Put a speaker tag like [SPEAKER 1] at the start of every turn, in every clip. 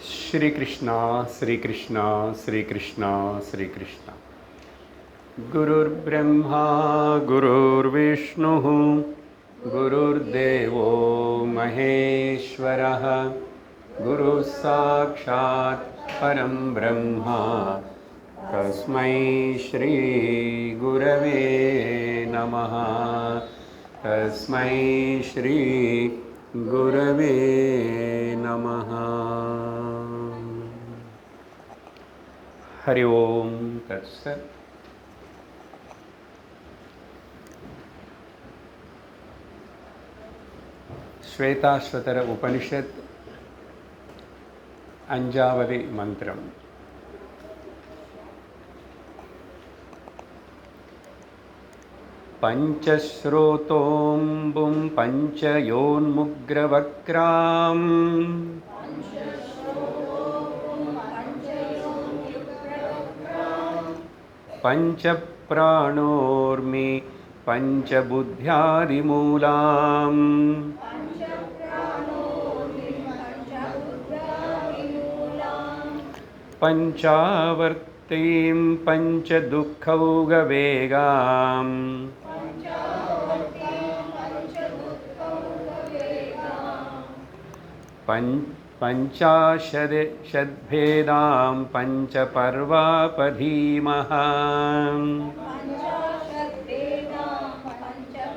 [SPEAKER 1] श्री कृष्णा श्री कृष्णा श्री कृष्णा श्री कृष्णा। गुरुर्ब्रह्मा गुरुर्विष्णुः गुरुर्देवो महेश्वरः गुरुः साक्षात् परं ब्रह्मा तस्मै श्री गुरवे नमः। तस्मै श्री गुरवे नमः। हरि ओम तत्सत्। श्वेताश्वतर उपनिषत् अंजावदि मंत्रम। पंचश्रोतोऽम्बुं पंचयोन्मुग्रवक्राम् पंचप्राणोर्मि पंचबुद्ध्यादिमूलाम् पंचावर्तीं पंचदुःखौघवेगाम् पंचाशद्भेदां पंचपर्वापधीमः।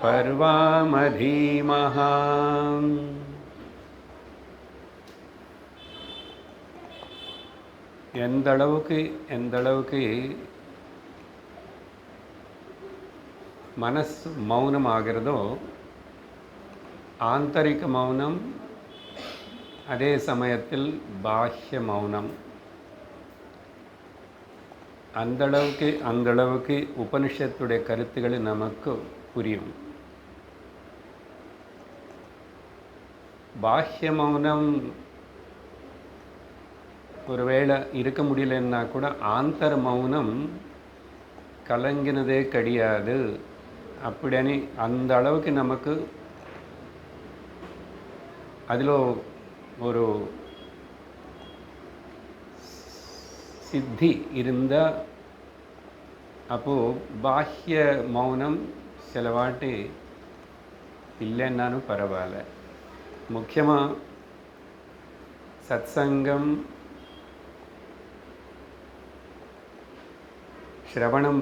[SPEAKER 1] पर्वामधीमः। எந்தளவுக்கு மனசு மௌனம் ஆகிறதோ ஆந்தரிக மௌனம், அதே சமயத்தில் பாஹ்ய மௌனம், அந்தளவுக்கு உபனிஷத்துடைய கருத்துக்கள் நமக்கு புரியும். பாஹ்ய மௌனம் ஒருவேளை இருக்க முடியலன்னா கூட ஆந்தர மௌனம் கலங்கினதே கிடையாது அப்படின்னு அந்த அளவுக்கு நமக்கு அதில் ஒரு சித்தி இருந்தால் அப்போது பாஹ்ய மௌனம் சிலவாட்டி இல்லைன்னாலும் பரவாயில்ல. முக்கியமாக சத்சங்கம் சிரவணம்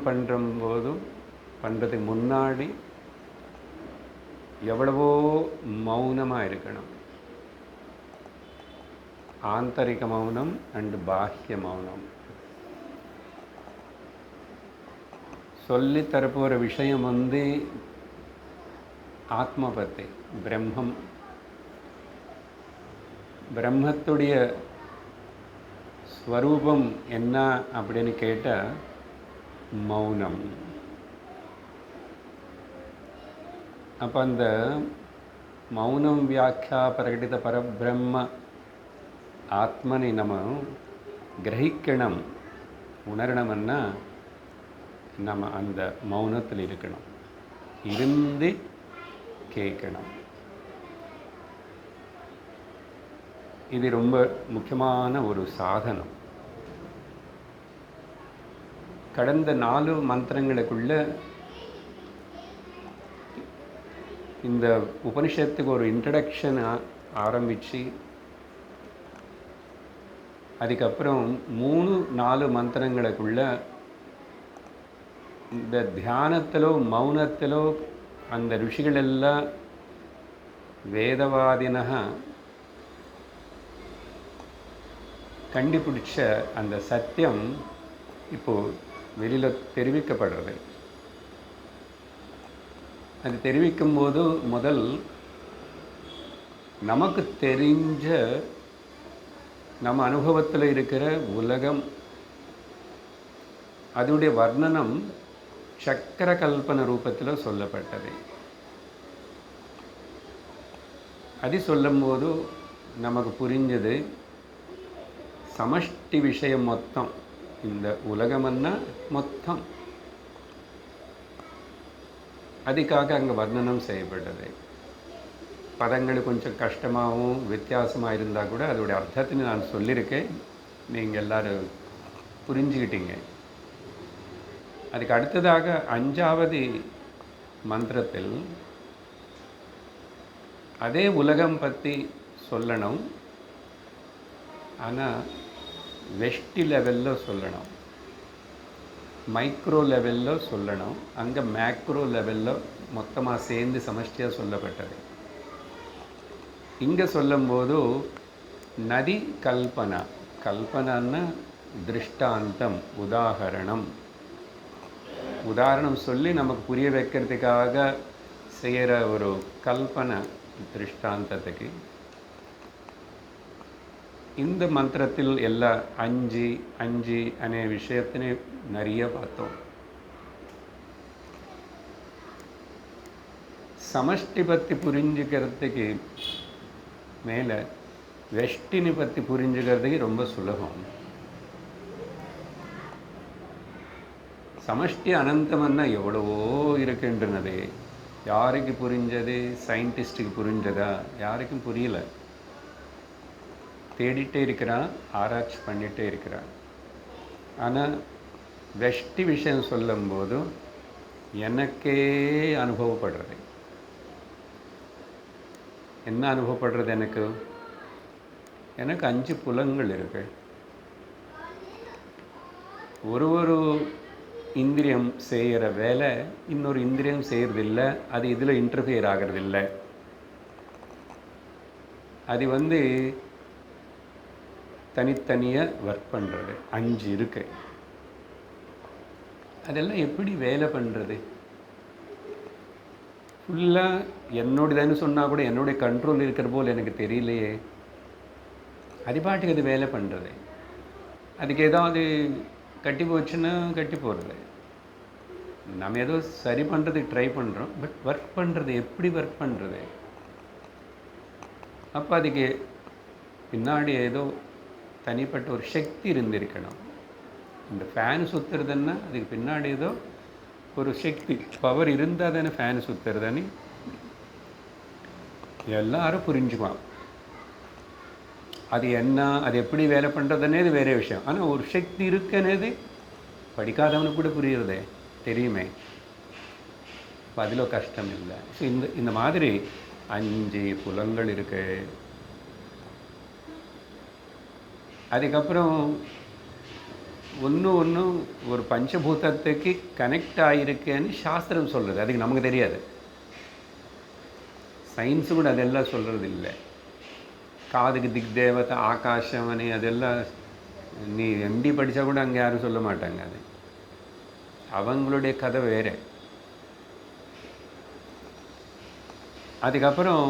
[SPEAKER 1] பண்ணுறதுக்கு முன்னாடி எவ்வளவோ மௌனமாக இருக்கணும். ஆந்தரிக மௌனம் அண்ட் பாஹ்ய மௌனம். சொல்லி தரப்போகிற விஷயம் ஆத்ம பத்தி, பிரம்மத்துடைய ஸ்வரூபம் என்ன அப்படின்னு கேட்டால் மௌனம். அப்போ அந்த மௌனம் வியாக்கியா பிரகடித பரபிரம்ம ஆத்மனை நம்ம கிரகிக்கணும், உணரணும்னா நம்ம அந்த மௌனத்தில் இருக்கணும், இருந்து கேட்கணும். இது ரொம்ப முக்கியமான ஒரு சாதனம். கடந்த 4 மந்திரங்களுக்குள்ள இந்த உபனிஷத்துக்கு ஒரு இன்ட்ரடக்ஷன் ஆரம்பித்து அதுக்கப்புறம் 3-4 மந்திரங்களுக்குள்ள இந்த தியானத்திலோ மௌனத்திலோ அந்த ಋಷಿಗಳೆல்லாம் வேதவாதினக கண்டுபிடிச்ச அந்த சத்தியம் இப்போது வெளியில் தெரிவிக்கப்படுறது. அது தெரிவிக்கும்போது முதல் நமக்கு தெரிஞ்ச நம்ம அனுபவத்தில் இருக்கிற உலகம், அதனுடைய வர்ணனம் சக்கர கல்பன ரூபத்தில் சொல்லப்பட்டது. அது சொல்லும்போது நமக்கு புரிஞ்சது சமஷ்டி விஷயம் மொத்தம், இந்த உலகம்னா மொத்தம், அதுக்காக அங்கே வர்ணனம் செய்யப்பட்டது. பதங்கள் கொஞ்சம் கஷ்டமாகவும் வித்தியாசமாக இருந்தால் கூட அதோடைய அர்த்தத்தை நான் சொல்லியிருக்கேன், நீங்கள் எல்லோரும் புரிஞ்சுக்கிட்டீங்க. அதுக்கு அடுத்ததாக 5வது மந்திரத்தில் அதே உலகம் பற்றி சொல்லணும், ஆனால் வெஷ்டி லெவலில் சொல்லணும், மைக்ரோ லெவலில் சொல்லணும். அங்கே மேக்ரோ லெவலில் மொத்தமாக சேர்ந்து சமஷ்டியாக சொல்லப்பட்டது. இங்கே சொல்லும்போது நதி கல்பனா, கல்பனான்னா திருஷ்டாந்தம், உதாரணம் சொல்லி நமக்கு புரிய வைக்கிறதுக்காக செய்கிற ஒரு கல்பனை திருஷ்டாந்தத்துக்கு இந்த மந்திரத்தில் எல்லா 5 அనే விஷயத்தினை நிறைய பார்த்தோம். சமஷ்டி பற்றி புரிஞ்சுக்கிறதுக்கு மேலே வெஷ்டினி பற்றி புரிஞ்சுக்கிறதுக்கு ரொம்ப சுலபம். சமஷ்டி அனந்தம்னா எவ்வளவோ இருக்கின்றனது. யாருக்கு புரிஞ்சது? சயின்டிஸ்ட்டுக்கு புரிஞ்சதா? யாருக்கும் புரியல. தேடிட்டே இருக்கிறான், ஆராய்ச்சி பண்ணிகிட்டே இருக்கிறான். ஆனால் வெஷ்டி விஷயம் சொல்லும்போது எனக்கே அனுபவப்படுறது. என்ன அனுபவப்படுறது? எனக்கு 5 புலங்கள் இருக்கு. ஒரு இந்திரியம் செய்கிற வேலை இன்னொரு இந்திரியம் செய்கிறதில்லை, அது இதில் இன்டர்ஃபியர் ஆகிறதில்லை. அது தனித்தனியாக ஒர்க் பண்ணுறது. 5 இருக்கு. அதெல்லாம் எப்படி வேலை பண்ணுறது? ஃபுல்லாக என்னோடதுன்னு சொன்னால் கூட என்னுடைய கண்ட்ரோல் இருக்கிற போல் எனக்கு தெரியலையே. அது பாட்டுக்கு அது வேலை பண்ணுறது. அதுக்கு ஏதாவது கட்டி போச்சுன்னா கட்டி போகிறது. நம்ம ஏதோ சரி பண்ணுறதுக்கு ட்ரை பண்ணுறோம், பட் ஒர்க் பண்ணுறது எப்படி ஒர்க் பண்ணுறது? அப்போ அதுக்கு பின்னாடி ஏதோ தனிப்பட்ட ஒரு சக்தி இருந்திருக்கணும். இந்த ஃபேன் சுற்றுறதுன்னா அதுக்கு பின்னாடி ஏதோ ஒரு சக்தி, பவர் இருந்தால் தானே ஃபேன் சுற்றுறதுன்னு எல்லாரும் புரிஞ்சுக்குவான். அது என்ன, அது எப்படி வேலை பண்ணுறதுன்னே இது வேறு விஷயம். ஆனால் ஒரு சக்தி இருக்குன்னது படிக்காதவனுக்கு கூட புரியுறதே, தெரியுமே. இப்போ அதில் கஷ்டம் இல்லை. ஸோ இந்த மாதிரி 5 புலங்கள் இருக்கு. அதுக்கப்புறம் ஒன்று ஒரு பஞ்சபூதத்துக்கு கனெக்ட் ஆகிருக்குன்னு சாஸ்திரம் சொல்கிறது. அதுக்கு நமக்கு தெரியாது. சயின்ஸு கூட அதெல்லாம் சொல்கிறது இல்லை. காதுக்கு திக் தேவதை, ஆகாஷமணி, அதெல்லாம் நீ எம்டி படித்தா கூட அங்கே யாரும் சொல்ல மாட்டாங்க. அது அவங்களுடைய கதை வேறு. அதுக்கப்புறம்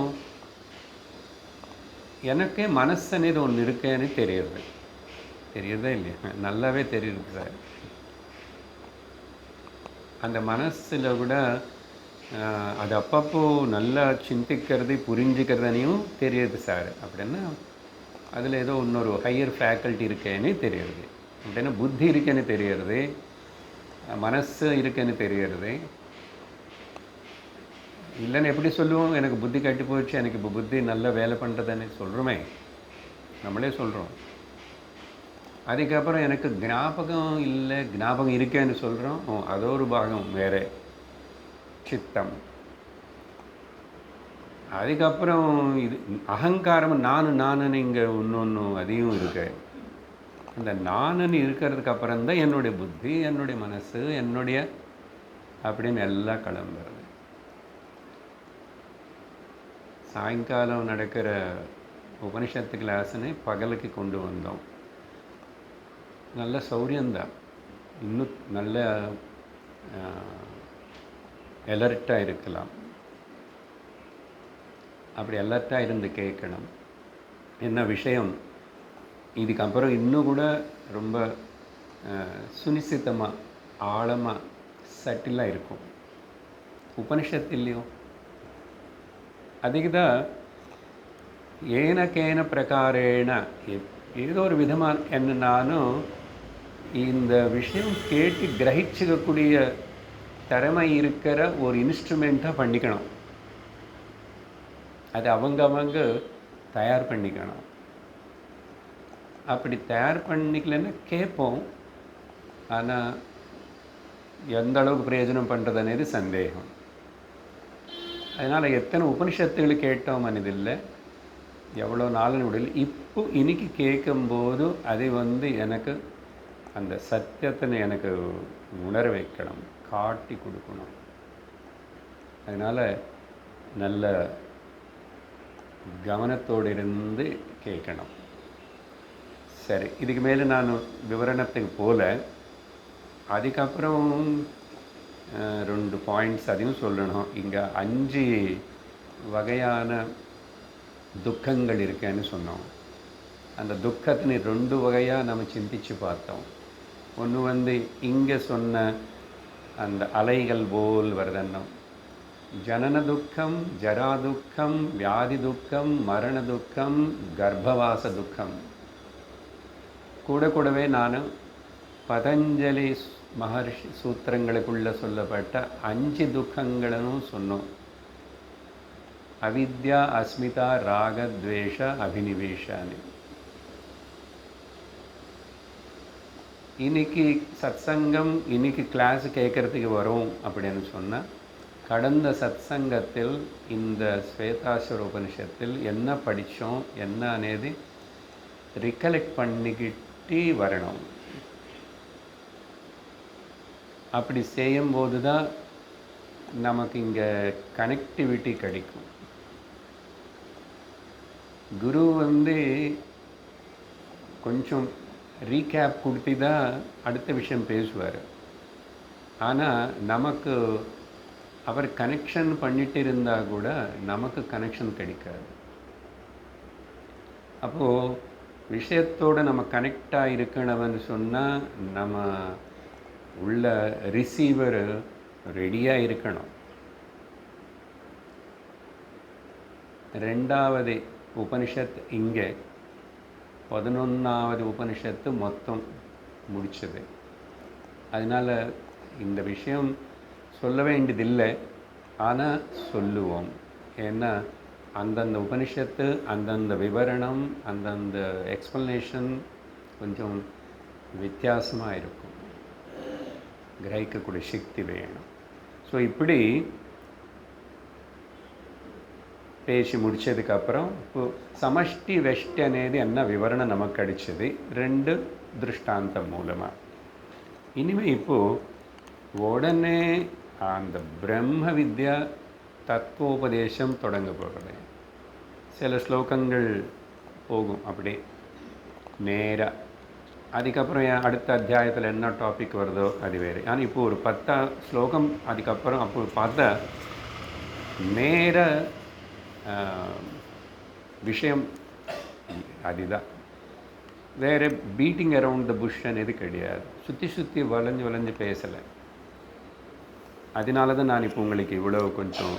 [SPEAKER 1] எனக்கே மனசு అనేది ஒன்று இருக்கேன்னு தெரியுறதா இல்லையா? நல்லாவே தெரியுது சார். அந்த மனசில் கூட அது அப்பப்போ நல்லா சிந்திக்கிறது, புரிஞ்சுக்கிறதனையும் தெரியுது சார். அப்படின்னா அதில் ஏதோ இன்னொரு ஹையர் ஃபேக்கல்ட்டி இருக்கேன்னு தெரியுறது. அப்படின்னா புத்தி இருக்கேன்னு தெரியுறது, மனசு இருக்கேன்னு தெரியுறது. இல்லைன்னு எப்படி சொல்லுவோம்? எனக்கு புத்தி கட்டி போச்சு, எனக்கு இப்போ புத்தி நல்லா வேலை பண்ணுறதுன்னு சொல்கிறோமே, நம்மளே சொல்கிறோம். அதுக்கப்புறம் எனக்கு ஞாபகம் இல்லை, ஞாபகம் இருக்கேன்னு சொல்கிறோம். அதோ ஒரு பாகம் வேறு, சித்தம். அதுக்கப்புறம் இது அகங்காரம், நானுன்னு இங்கே இன்னொன்று அதையும் இருக்கு. அந்த நானுன்னு இருக்கிறதுக்கு அப்புறம்தான் என்னுடைய புத்தி, என்னுடைய மனசு, என்னுடைய அப்படின்னு எல்லாம் கிளம்புறது. சாயங்காலம் நடக்கிற உபனிஷத்து கிளாஸ்ன்னு பகலுக்கு கொண்டு வந்தோம். நல்ல சௌரியந்தான். இன்னும் நல்ல அலர்ட்டாக இருக்கலாம். அப்படி அலர்ட்டாக இருந்து கேட்கணும். என்ன விஷயம், இதுக்கப்புறம் இன்னும் கூட ரொம்ப சுனிசித்தமாக, ஆழமாக, சட்டிலாக இருக்கும் உபனிஷத்துலேயும். அதுக்கு தான் ஏனக்கேன பிரகாரேன, ஏதோ ஒரு விதமாக என்ன நானும் இந்த விஷயம் கேட்டு கிரகிச்சிக்கக்கூடிய திறமை இருக்கிற ஒரு இன்ஸ்ட்ருமெண்ட்டாக பண்ணிக்கணும். அது அவங்க தயார் பண்ணிக்கணும். அப்படி தயார் பண்ணிக்கலன்னா கேட்போம், ஆனால் எந்த அளவுக்கு பிரயோஜனம் பண்ணுறது అనేది சந்தேகம். அதனால் எத்தனை உபனிஷத்துகள் கேட்டோம் அனதில்லை, எவ்வளோ நாளுன்னு விடல. இப்போ இன்னைக்கு கேட்கும்போது அது எனக்கு அந்த சத்தியத்தை எனக்கு உணர வைக்கணும், காட்டி கொடுக்கணும். அதனால் நல்ல கவனத்தோடு இருந்து கேட்கணும். சரி, இதுக்கு மேலே நான் விவரணத்துக்கு போல, அதுக்கப்புறம் 2 பாயிண்ட்ஸ் அதையும் சொல்லணும். இங்கே 5 வகையான துக்கங்கள் இருக்குன்னு சொன்னோம். அந்த துக்கத்தின் 2 வகையாக நம்ம சிந்திச்சு பார்த்தோம். ஒன்று இங்கே சொன்ன அந்த அலைகள் போல் வருதன்னம், ஜனன துக்கம், ஜரா துக்கம், வியாதி துக்கம், மரண துக்கம், கர்ப்பவாச துக்கம். கூடவே நான் பதஞ்சலி மகர்ஷி சூத்திரங்களுக்குள்ள சொல்லப்பட்ட 5 துக்கங்களும் சொன்னோம். அவித்யா, அஸ்மிதா, ராக, துவேஷ, அபினிவேஷானு. இன்னைக்கு சத்சங்கம், இன்னைக்கு கிளாஸ் கேட்கறதுக்கு வரும் அப்படின்னு சொன்னால், கடந்த சத்சங்கத்தில் இந்த ஸ்வேதாஸ்வர உபனிஷத்தில் என்ன படித்தோம் என்ன అనేది ரிகலெக்ட் பண்ணிக்கிட்டு வரணும். அப்படி செய்யும்போது தான் நமக்கு இங்கே கனெக்டிவிட்டி கிடைக்கும். குரு கொஞ்சம் ரீகேப் கொடுத்து தான் அடுத்த விஷயம் பேசுவார். ஆனால் நமக்கு அவர் கனெக்ஷன் பண்ணிட்டு இருந்தால் கூட நமக்கு கனெக்ஷன் கிடைக்காது. அப்போது விஷயத்தோடு நம்ம கனெக்டாக இருக்கணும்னு சொன்னால் நம்ம உள்ள ரிசீவர் ரெடியாக இருக்கணும். 2வது உபனிஷத் இங்கே 11வது உபனிஷத்து மொத்தம் முடிச்சது. அதனால் இந்த விஷயம் சொல்ல வேண்டியதில்லை, ஆனால் சொல்லுவோம். ஏன்னா அந்தந்த உபனிஷத்து, அந்தந்த விவரணம், அந்தந்த எக்ஸ்ப்ளனேஷன் கொஞ்சம் வித்தியாசமாக இருக்கும். கிரகிக்கக்கூடிய சக்தி வேணும். ஸோ இப்படி பேசி முடித்ததுக்கப்புறம் இப்போ சமஷ்டி வெஷ்டி అనేది என்ன விவரணம் நமக்கு கிடைச்சது 2 திருஷ்டாந்தம் மூலமாக. இனிமேல் இப்போது உடனே அந்த பிரம்ம வித்யா தத்துவோபதேசம் தொடங்க போகிறது. சில ஸ்லோகங்கள் போகும் அப்படியே நேராக. அதுக்கப்புறம் அடுத்த அத்தியாயத்தில் என்ன டாபிக் வருதோ அது வேறு. ஆனால் இப்போது ஒரு 10 ஸ்லோகம் அதுக்கப்புறம் அப்போ பார்த்தா நேர விஷயம் அதுதான். வேறு பீட்டிங் அரவுண்ட் த புஷ் అనేది கிடையாது. சுற்றி வளைஞ்சு பேசலை. அதனால தான் நான் இப்போ உங்களுக்கு இவ்வளோ கொஞ்சம்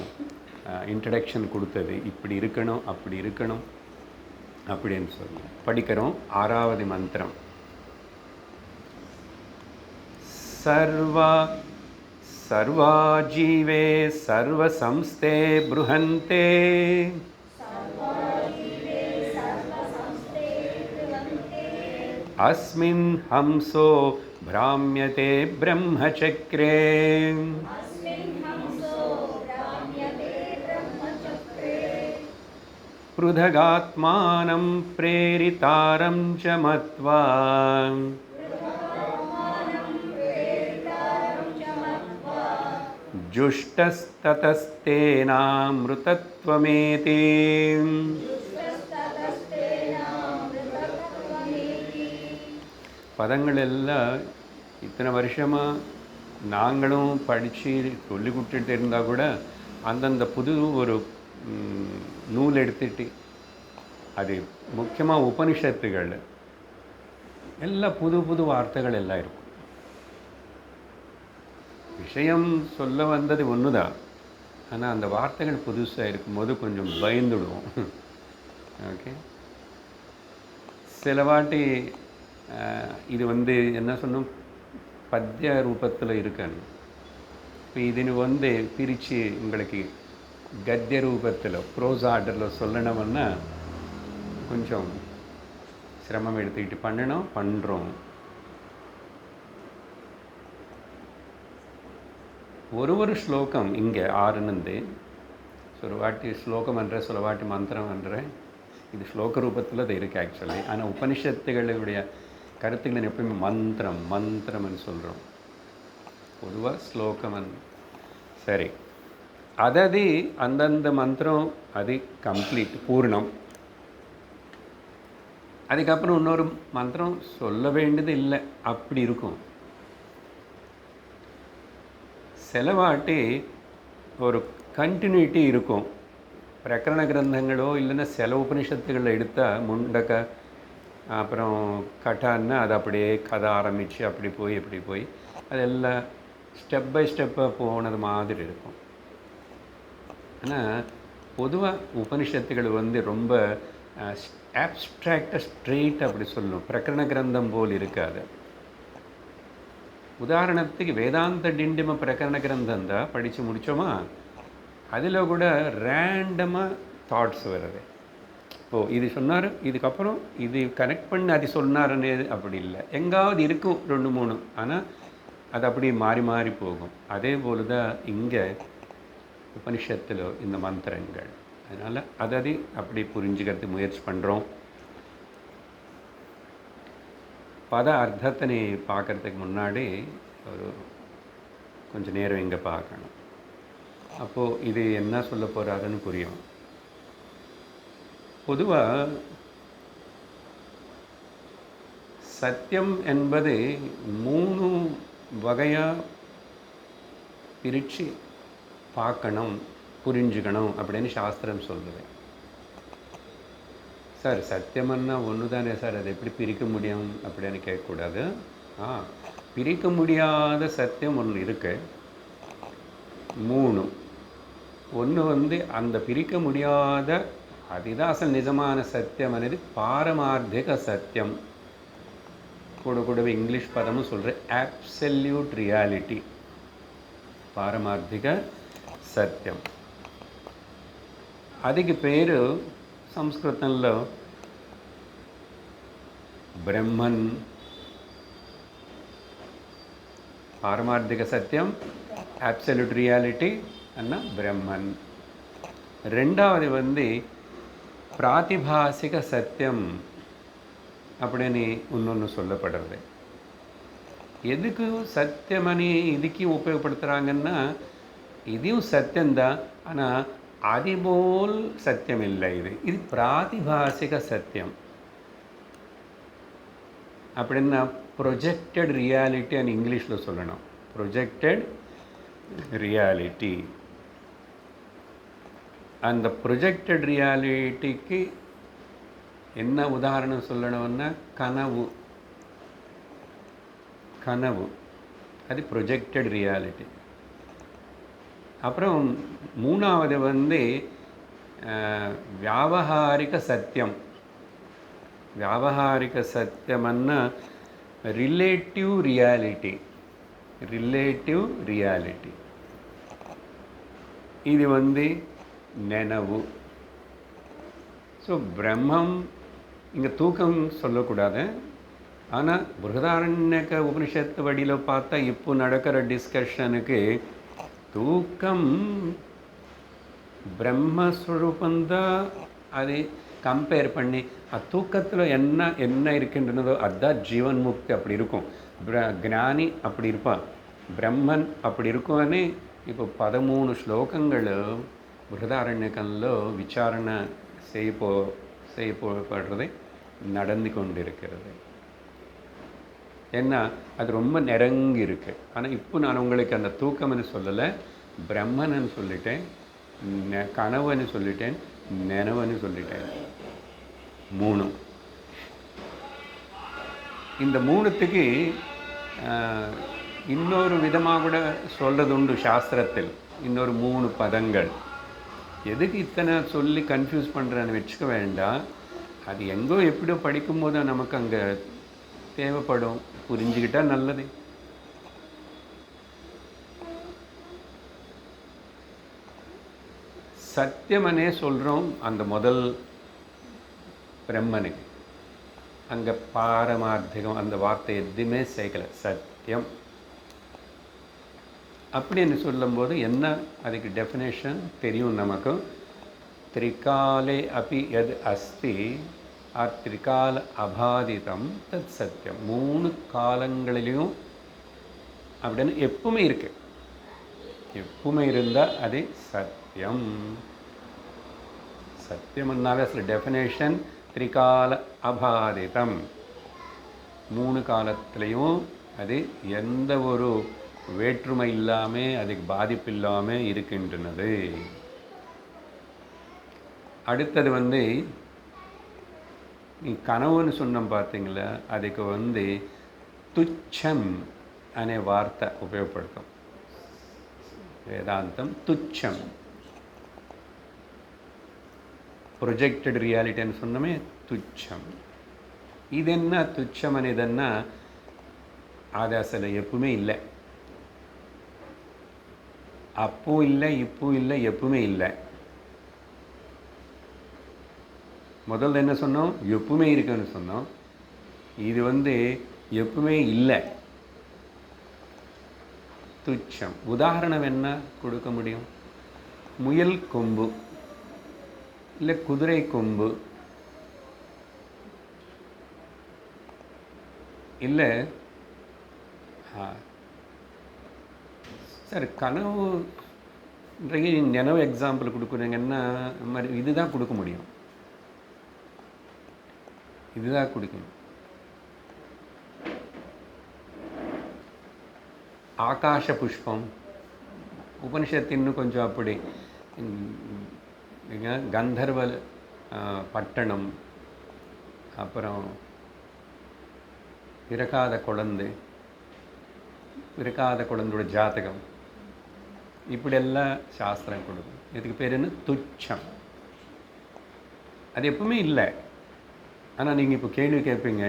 [SPEAKER 1] இன்ட்ரடக்ஷன் கொடுத்தது. இப்படி இருக்கணும், அப்படி இருக்கணும் அப்படின்னு சொல்லி படிக்கிறோம். 6வது மந்திரம். सर्वा जीवे सर्वसंस्थे बृहन्ते अस्मिन् हंसो भ्राम्यते ब्रह्मचक्रे पृथगात्मानं प्रेरितारं च मत्वा जुष्टस्ततस्तेनामृतत्वमेति. பதங்களெல்லாம் இத்தனை வருஷமாக நாங்களும் படித்து சொல்லி கொடுத்துட்டு இருந்தால் கூட அந்தந்த புது ஒரு நூல் எடுத்துட்டு, அது முக்கியமாக உபனிஷத்துகள் எல்லாம் புது வார்த்தைகள் எல்லாம் இருக்கும். விஷயம் சொல்ல வந்தது ஒன்று தான், ஆனால் அந்த வார்த்தைகள் புதுசாக இருக்கும்போது கொஞ்சம் பயந்துடுவோம். ஓகே, சில வாட்டி இது என்ன சொன்னோம், பத்திய ரூபத்தில் இருக்கணும். இப்போ இதுன்னு பிரித்து உங்களுக்கு గద్య రూపத்தில் ப்ரோஸ் ஆர்டரில் சொல்லணும்னா கொஞ்சம் சிரமம் எடுத்துக்கிட்டு பண்ணுறோம். ஒரு ஸ்லோகம் இங்கே 6 ஒரு வாட்டி ஸ்லோகம் என்ற சில வாட்டி மந்திரம் என்ற இது ஸ்லோக ரூபத்தில் அது இருக்குது ஆக்சுவலி. ஆனால் உபனிஷத்துகளுடைய கருத்துக்களை எப்பயுமே மந்திரம்னு சொல்கிறோம். பொதுவாக ஸ்லோகம் சரி, அதாவது அந்தந்த மந்திரம் அது கம்ப்ளீட் பூர்ணம். அதுக்கப்புறம் இன்னொரு மந்திரம் சொல்ல வேண்டியது இல்லை, அப்படி இருக்கும். சிலவாட்டி ஒரு கண்டினியூட்டி இருக்கும். பிரகரண கிரந்தங்களோ இல்லைன்னா சில உபனிஷத்துகளில் எடுத்தால் முண்டக்க அப்புறம் கட்டான்னா அது அப்படியே கதை ஆரம்பித்து அப்படி போய் அதெல்லாம் ஸ்டெப் பை ஸ்டெப்பாக போனது மாதிரி இருக்கும். ஆனால் பொதுவாக உபனிஷத்துகள் ரொம்ப ஆப்ஸ்ட்ராக்டாக ஸ்ட்ரெயிட் அப்படி சொல்லணும். பிரகரண கிரந்தம் போல் இருக்காது. உதாரணத்துக்கு வேதாந்த டிண்டிம பிரகரண கிரந்தம் தான் படித்து முடித்தோமா, அதில் கூட ரேண்டமாக தாட்ஸ் வருது. இது சொன்னார், இதுக்கப்புறம் இது கனெக்ட் பண்ணி அது சொன்னாருன்னு அப்படி இல்லை. எங்காவது இருக்கும் 2-3, ஆனால் அது அப்படி மாறி போகும். அதே போல் தான் இங்கே உபனிஷத்தில் இந்த மந்திரங்கள். அதனால் அதை அப்படி புரிஞ்சுக்கிறதுக்கு முயற்சி பண்ணுறோம். பத அர்த்தத்தை பார்க்குறதுக்கு முன்னாடி கொஞ்சம் நேரம் இங்கே பார்க்கணும். அப்போது இது என்ன சொல்ல போகிறாருன்னு புரியும். பொதுவாக சத்தியம் என்பது 3 வகையாக பிரித்து பார்க்கணும், புரிஞ்சுக்கணும் அப்படின்னு சாஸ்திரம் சொல்லுது. சார் சத்தியம்னா ஒன்று தானே சார், அதை எப்படி பிரிக்க முடியும் அப்படின்னு கேட்கக்கூடாது. பிரிக்க முடியாத சத்தியம் ஒன்று இருக்கு. 3. ஒன்று அந்த பிரிக்க முடியாத அதுதான் அசல் நிஜமான சத்தியம் అనేది பாரமார்த்திக சத்தியம். கூடவே இங்கிலீஷ் பதமும் சொல்கிறேன், ஆப்சல்யூட் ரியாலிட்டி, பாரமார்த்திக சத்தியம். அதுக்கு பேர் సంస్కృతంలో బ్రహ్మన్. పారమార్థిక సత్యం, అబ్సల్యూట్ రియాలిటీ అన్న బ్రహ్మన్. రెండవది ప్రాతిభాసిక సత్యం அப்படின்னு இன்னொன்று சொல்லப்படுறது. எதுக்கு சத்தியமணி இதுக்கு உபயோகப்படுத்துகிறாங்கன்னா, இதையும் சத்தியம்தான், ஆனால் அதுபோல் சத்தியம் இல்லை. இது பிராதிபாசிக சத்தியம். அப்படின்னா ப்ரொஜெக்டட் ரியாலிட்டி అని இங்கிலீஷில் சொல்லணும். Projected reality. அந்த ப்ரொஜெக்டட் ரியாலிட்டிக்கு என்ன உதாரணம் சொல்லணும்னா கனவு அது ப்ரொஜெக்டட் ரியாலிட்டி. அப்புறம் 3வது வியாவகாரிக சத்தியம். வியாவகாரிக சத்தியம்னா ரிலேட்டிவ் ரியாலிட்டி. இது நினைவு. ஸோ பிரம்மம் இங்கே தூக்கம் சொல்லக்கூடாது. ஆனால் பிருஹதாரண்யக உபனிஷத்து வழியில் பார்த்தா இப்போ நடக்கிற டிஸ்கஷனுக்கு தூக்கம் பிரம்மஸ்வரூபந்தான். அதை கம்பேர் பண்ணி தூக்கத்தில் என்ன இருக்கின்றனதோ அதுதான் ஜீவன் முக்தி. அப்படி இருக்கும். ஞானி அப்படி இருப்பான், பிரம்மன் அப்படி இருக்கும்னு இப்போ 13 ஸ்லோகங்கள் பிருஹதாரண்யகம்ல விசாரணை செய்யப்படுறது நடந்து கொண்டிருக்கிறது. ஏன்னா அது ரொம்ப நெருங்கி இருக்கு. ஆனால் இப்போ நான் உங்களுக்கு அந்த தூக்கம்னு சொல்லலை, பிரம்மன்னு சொல்லிட்டேன், கனவுன்னு சொல்லிட்டேன், நினைவுன்னு சொல்லிட்டேன். 3. இந்த 3த்துக்கு இன்னொரு விதமாக கூட சொல்கிறது உண்டு சாஸ்திரத்தில். இன்னொரு 3 பதங்கள். எதுக்கு இத்தனை சொல்லி கன்ஃபியூஸ் பண்ணுறேன்னு வச்சுக்க வேண்டாம். அது எங்கோ எப்படியோ படிக்கும்போது நமக்கு அங்கே தேவைப்படும். புரிஞ்சுக்கிட்டால் நல்லது. சத்தியமனே சொல்கிறோம் அந்த முதல் பிரம்மனுக்கு. அங்கே பாரமார்த்திகம் அந்த வார்த்தை எதுவுமே சேர்க்கலை, சத்தியம் அப்படின்னு சொல்லும்போது என்ன அதுக்கு டெஃபினேஷன் தெரியும் நமக்கு. திரிகாலே அப்படி எது அஸ்தி திரிகால அபாதிதம் தத் சத்தியம். 3 காலங்களிலையும் அப்படின்னு எப்பவுமே இருக்கு, எப்பவுமே இருந்தால் அது சத்தியம். சத்தியம்னாவே சில டெஃபினேஷன் திரிகால அபாதிதம், 3 காலத்திலையும் அது எந்த ஒரு வேற்றுமை இல்லாமல் அதுக்கு பாதிப்பு இல்லாமல் இருக்கின்றனது. அடுத்தது நீ கனவுன்னு சொன்னோம் பார்த்தீங்களா, அதுக்கு துச்சம் அనే வார்த்தை உபயோகப்படுத்தும் வேதாந்தம். துச்சம் ப்ரொஜெக்டட் ரியாலிட்டின்னு சொன்னோமே, துச்சம். இது என்ன துச்சம் அனேதன்னா அது அசல எப்பவுமே இல்லை, அப்போ இல்லை இப்போ இல்லை எப்பவுமே இல்லை. முதல்ல என்ன சொன்னோம், எப்பவுமே இருக்குன்னு சொன்னோம். இது எப்பவுமே இல்லை, துச்சம். உதாரணம் என்ன கொடுக்க முடியும்? முயல் கொம்பு இல்லை குதிரை கொம்பு இல்லை. சார் கனவு நினைவு எக்ஸாம்பிள் கொடுக்குறீங்கன்னா மாதிரி இதுதான் கொடுக்க முடியும், இதுதான் கொடுக்கணும். ஆகாஷ புஷ்பம் உபனிஷத்து இன்னும் கொஞ்சம் அப்படி. கந்தர்வ பட்டணம், அப்புறம் பிறக்காத குழந்தையோட ஜாதகம், இப்படியெல்லாம் சாஸ்திரம் கொடுக்கும். இதுக்கு பேர் என்ன? துச்சம். அது எப்பவுமே இல்லை. ஆனால் நீங்கள் இப்போ கேள்வி கேட்பீங்க,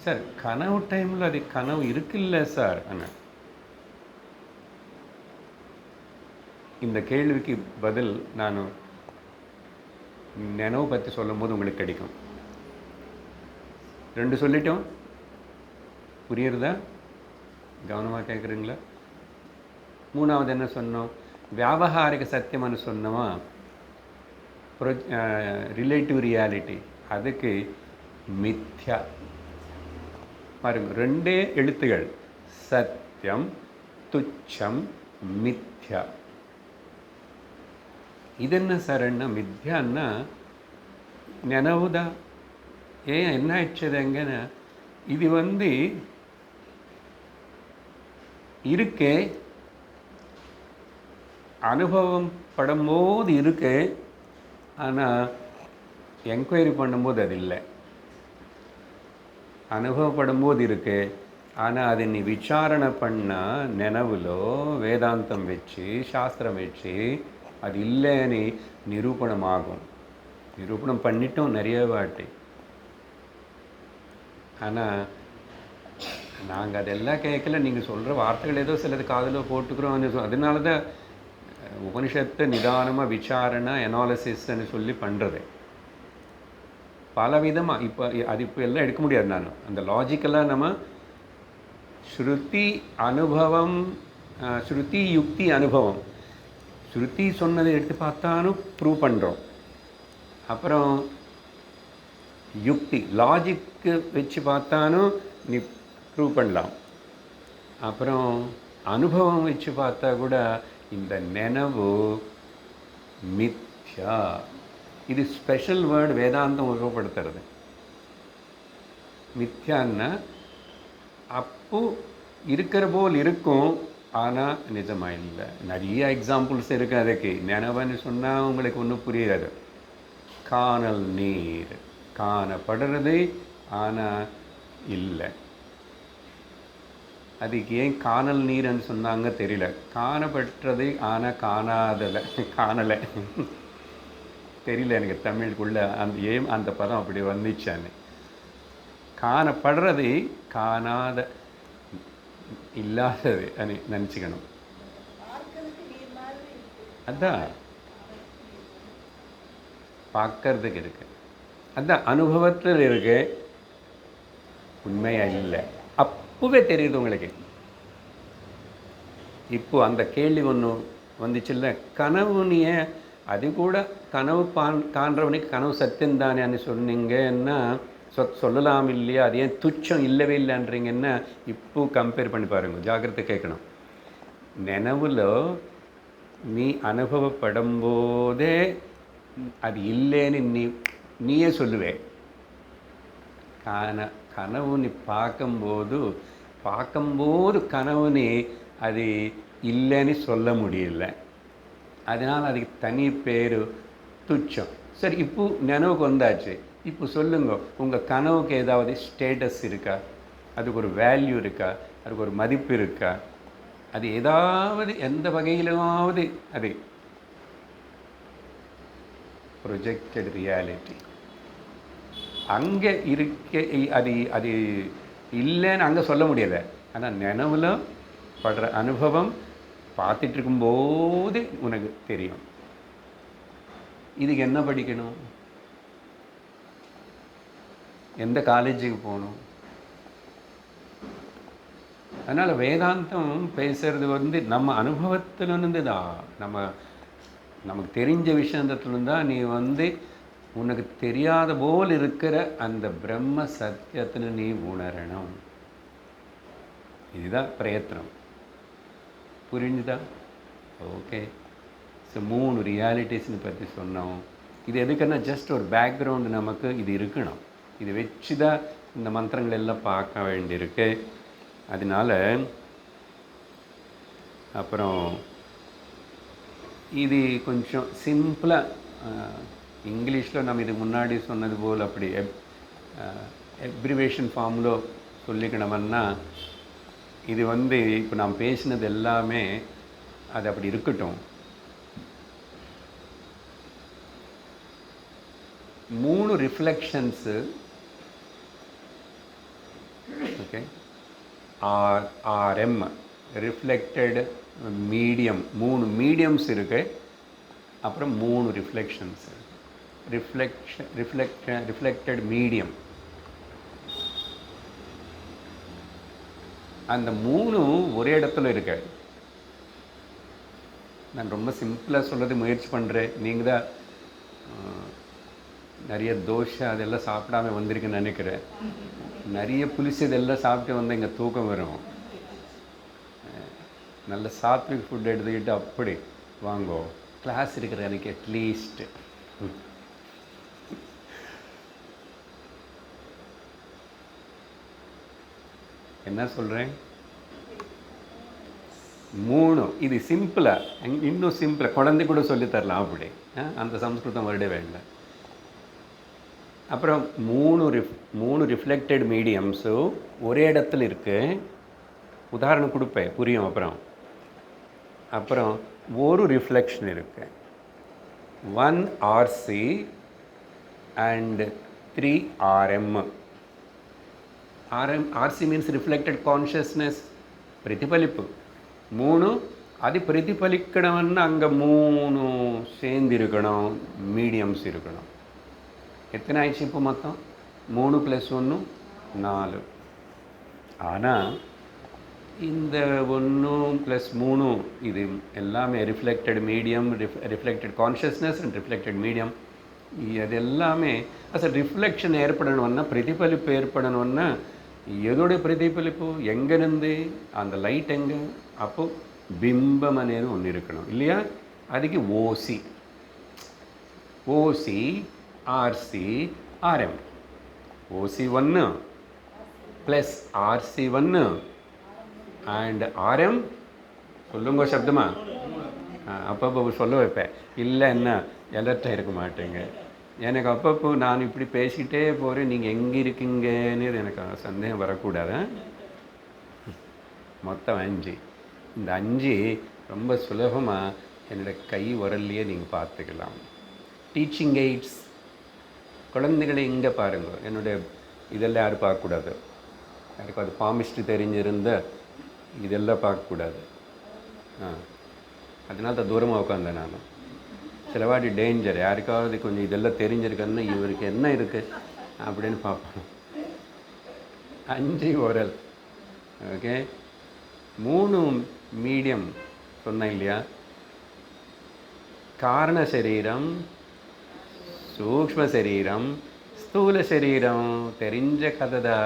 [SPEAKER 1] சார் கனவு டைமில் அது கனவு இருக்குல்ல சார். ஆனால் இந்த கேள்விக்கு பதில் நான் நினைவு பற்றி சொல்லும் போது உங்களுக்கு கிடைக்கும். 2 சொல்லிட்டோம், புரியுறதா? கவனமாக கேட்குறீங்களா? 3வது என்ன சொன்னோம்? வியாபகாரிக சத்தியம்னு சொன்னோமா, ரிலேட்டிவ் ரியாலிட்டி, அதுக்கு மித்யா. பாருங்க, 2 எழுத்துகள், சத்தியம் துச்சம் மித்யா. இது என்ன சார்? என்ன மித்யான்னா நினைவுதான். ஏன் என்ன ஆயிடுச்சதுங்கன்னா, இது இருக்கே, அனுபவம் படும்போது இருக்கு, ஆனால் என்கொயரி பண்ணும்போது அது இல்லை. அனுபவப்படும்போது இருக்கு, ஆனால் அதை நீ விசாரணை பண்ணால் நினைவுலோ வேதாந்தம் வச்சு சாஸ்திரம் வச்சு அது இல்லைன்னு நிரூபணமாகும். நிரூபணம் பண்ணிட்டோம் நிறைய வாட்டி. ஆனால் நாங்கள் அதெல்லாம் கேட்கல. நீங்கள் சொல்கிற வார்த்தைகள் ஏதோ சிலது காதில் போட்டுக்கிறோம். அதனால தான் உபனிஷத்தை நிதானமாக விசாரணை அனாலிசிஸ்ன்னு சொல்லி பண்ணுறது. பலவிதமாக இப்போ எல்லாம் எடுக்க முடியாது. நான் அந்த லாஜிக்கலாக நம்ம ஸ்ருதி அனுபவம், ஸ்ருதி யுக்தி அனுபவம், ஸ்ருதி சொன்னதை எடுத்து பார்த்தாலும் ப்ரூவ் பண்ணுறோம். அப்புறம் யுக்தி லாஜிக்கு வச்சு பார்த்தாலும் நீ ப்ரூவ் பண்ணலாம். அப்புறம் அனுபவம் வச்சு பார்த்தா கூட இந்த நினைவு மித்யா. இது ஸ்பெஷல் வேர்டு வேதாந்தம் உருவப்படுத்துறது. மித்யான்னா அப்போ இருக்கிற போல் இருக்கும், ஆனால் நிஜமாக இல்லை. நிறைய எக்ஸாம்பிள்ஸ் இருக்குது அதுக்கு. நினைவுன்னு சொன்னால் உங்களுக்கு ஒன்றும் புரியாது. காணல் நீர் காணப்படுறது ஆனால் இல்லை. அதுக்கு ஏன் காணல் நீர்ன்னு சொன்னாங்க தெரியல. காணப்பட்டது ஆனால் காணலை தெரியல எனக்கு தமிழுக்குள்ள ஏன் அந்த பதம் அப்படி வந்துச்சான்னு. காணப்படுறது காணாத இல்லாதது நினச்சிக்கணும். அதான் பார்க்கறதுக்கு இருக்குது. அதுதான் அனுபவத்தில் இருக்கு, உண்மையாக இல்லை. அப்போவே தெரியுது உங்களுக்கு. இப்போ அந்த கேள்வி ஒன்று வந்துச்சுல்ல, கனவுனிய அது கூட கனவு காண்றவனுக்கு கனவு சத்தியம் தானேன்னு சொன்னீங்கன்னா சொல்லலாம் இல்லையா? அது ஏன் துச்சம் இல்லவே இல்லைன்றீங்கன்னா இப்போ கம்பேர் பண்ணி பாருங்க, ஜாக்கிரதை கேட்கணும். நினைவில் நீ அனுபவப்படும் போதே அது இல்லைன்னு நீயே சொல்லுவே. கனவு நீ பார்க்கும்போது கனவு நீ அது இல்லைன்னு சொல்ல முடியல. அதனால் அதுக்கு தனி பேர் துச்சம். சரி, இப்போ நினைவுக்கு வந்தாச்சு. இப்போ சொல்லுங்க, உங்கள் கனவுக்கு ஏதாவது ஸ்டேட்டஸ் இருக்கா? அதுக்கு ஒரு வேல்யூ இருக்கா? அதுக்கு ஒரு மதிப்பு இருக்கா? அது ஏதாவது எந்த வகையிலாவது அது ப்ரொஜெக்டட் ரியாலிட்டி அங்கே இருக்க. அது இல்லைன்னு அங்கே சொல்ல முடியலை. ஆனால் நினைவில் படுற அனுபவம் பார்த்துட்டு இருக்கும்போது உனக்கு தெரியும். இதுக்கு என்ன படிக்கணும்? எந்த காலேஜுக்கு போகணும்? அதனால் வேதாந்தம் பேசுகிறது நம்ம அனுபவத்திலிருந்து தான், நமக்கு தெரிஞ்ச விஷயத்துலேருந்து தான் நீ உனக்கு தெரியாத போல் இருக்கிற அந்த பிரம்ம சத்தியத்தில் நீ உணரணும். இதுதான் பிரயத்னம். புரிஞ்சுதா? ஓகே. ஸோ 3 ரியாலிட்டிஸ்னு பற்றி சொன்னோம். இது எதுக்குன்னா ஜஸ்ட் ஒரு பேக்ரவுண்டு நமக்கு இது இருக்கணும். இது வச்சு தான் இந்த மந்திரங்கள் எல்லாம் பார்க்க வேண்டியிருக்கு. அதனால் அப்புறம் இது கொஞ்சம் சிம்பிளாக இங்கிலீஷில் நம்ம இதுக்கு முன்னாடி சொன்னது போல் அப்படி எப்ரிவேஷன் ஃபார்மில் சொல்லிக்கணும்னா இது இப்போ நாம் பேசினது எல்லாமே அது அப்படி இருக்கட்டும். 3 reflections, okay, RM reflected medium, 3 mediums இருக்கு. அப்புறம் 3 ரிஃப்ளெக்ஷன்ஸ். ரிஃப்ளெக்டட் மீடியம், அந்த 3 ஒரே இடத்துல இருக்கு. நான் ரொம்ப சிம்பிளாக சொல்கிறது முயற்சி பண்ணுறேன். நீங்கள் தான் நிறைய தோசை அதெல்லாம் சாப்பிடாம வந்திருக்குன்னு நினைக்கிறேன். நிறைய புளிச்சு இதெல்லாம் சாப்பிட்டு வந்து இங்கே தூக்கம் வரும். நல்ல சாத்விக் ஃபுட் எடுத்துக்கிட்டு அப்படி வாங்கோ. கிளாஸ் இருக்கிற எனக்கு அட்லீஸ்ட் என்ன சொல்கிறேன்? 3 இது சிம்பிளாக, இன்னும் சிம்பிளாக குழந்தை கூட சொல்லித்தரலாம் அப்படி. அந்த சம்ஸ்கிருதம் வருட வேண்டாம். அப்புறம் 3 ரிஃப்ளெக்டட் மீடியம்ஸு ஒரே இடத்துல இருக்குது. உதாரணம் கொடுப்பேன், புரியும். அப்புறம் ஒரு ரிஃப்ளெக்ஷன் இருக்குது. 1 RC and 3 RM. RC means reflected consciousness, பிரதிபலிப்பு. 3 அது பிரதிபலிக்கணும்னு அங்கே 3 சேர்ந்து இருக்கணும், மீடியம்ஸ் இருக்கணும். எத்தனை ஆயிடுச்சு இப்போ மொத்தம்? 3 + 1 4. ஆனால் இந்த 1 + 3 இது எல்லாமே reflected medium, reflected consciousness and reflected medium. அது எல்லாமே அசல் ரிஃப்ளெக்ஷன் ஏற்படணும்னா, பிரதிபலிப்பு ஏற்படணும்னா எதோடைய பிரதிபலிப்பு? எங்கேருந்து? அந்த லைட் எங்கே? அப்போது பிம்பம் అనేది ஒன்று இருக்கணும் இல்லையா? அதுக்கு ஓசி RC RM. OC1 + RC1 and RM. சொல்லுங்க சப்தமா. அப்பப்போ சொல்ல வைப்பேன். இல்லை என்ன எலர்ட்டாக இருக்க மாட்டேங்க. எனக்கு அப்பப்போ நான் இப்படி பேசிக்கிட்டே போகிறேன், நீங்கள் எங்கே இருக்கீங்கன்னு எனக்கு சந்தேகம் வரக்கூடாது. மொத்தம் 5. இந்த 5 ரொம்ப சுலபமாக என்னோடய கை உரல்லையே நீங்கள் பார்த்துக்கலாம். Teaching AIDS. குழந்தைகளை இங்கே பாருங்கள். என்னுடைய இதெல்லாம் யாரும் பார்க்கக்கூடாது. எனக்கு அது பாமிஸ்ட்ரி தெரிஞ்சிருந்த இதெல்லாம் பார்க்கக்கூடாது. அதனால தான் தூரமாக உட்காந்தேன் நான். சிலவாட்டி டேஞ்சர். யாருக்காவது கொஞ்சம் இதெல்லாம் தெரிஞ்சிருக்குன்னா இவருக்கு என்ன இருக்குது அப்படின்னு பார்ப்போம். 5 ஓரல். ஓகே, 3 மீடியம் சொன்னேன் இல்லையா? காரண சரீரம், சூக்ஷ்ம சரீரம், ஸ்தூல சரீரம். தெரிஞ்ச கதைதா.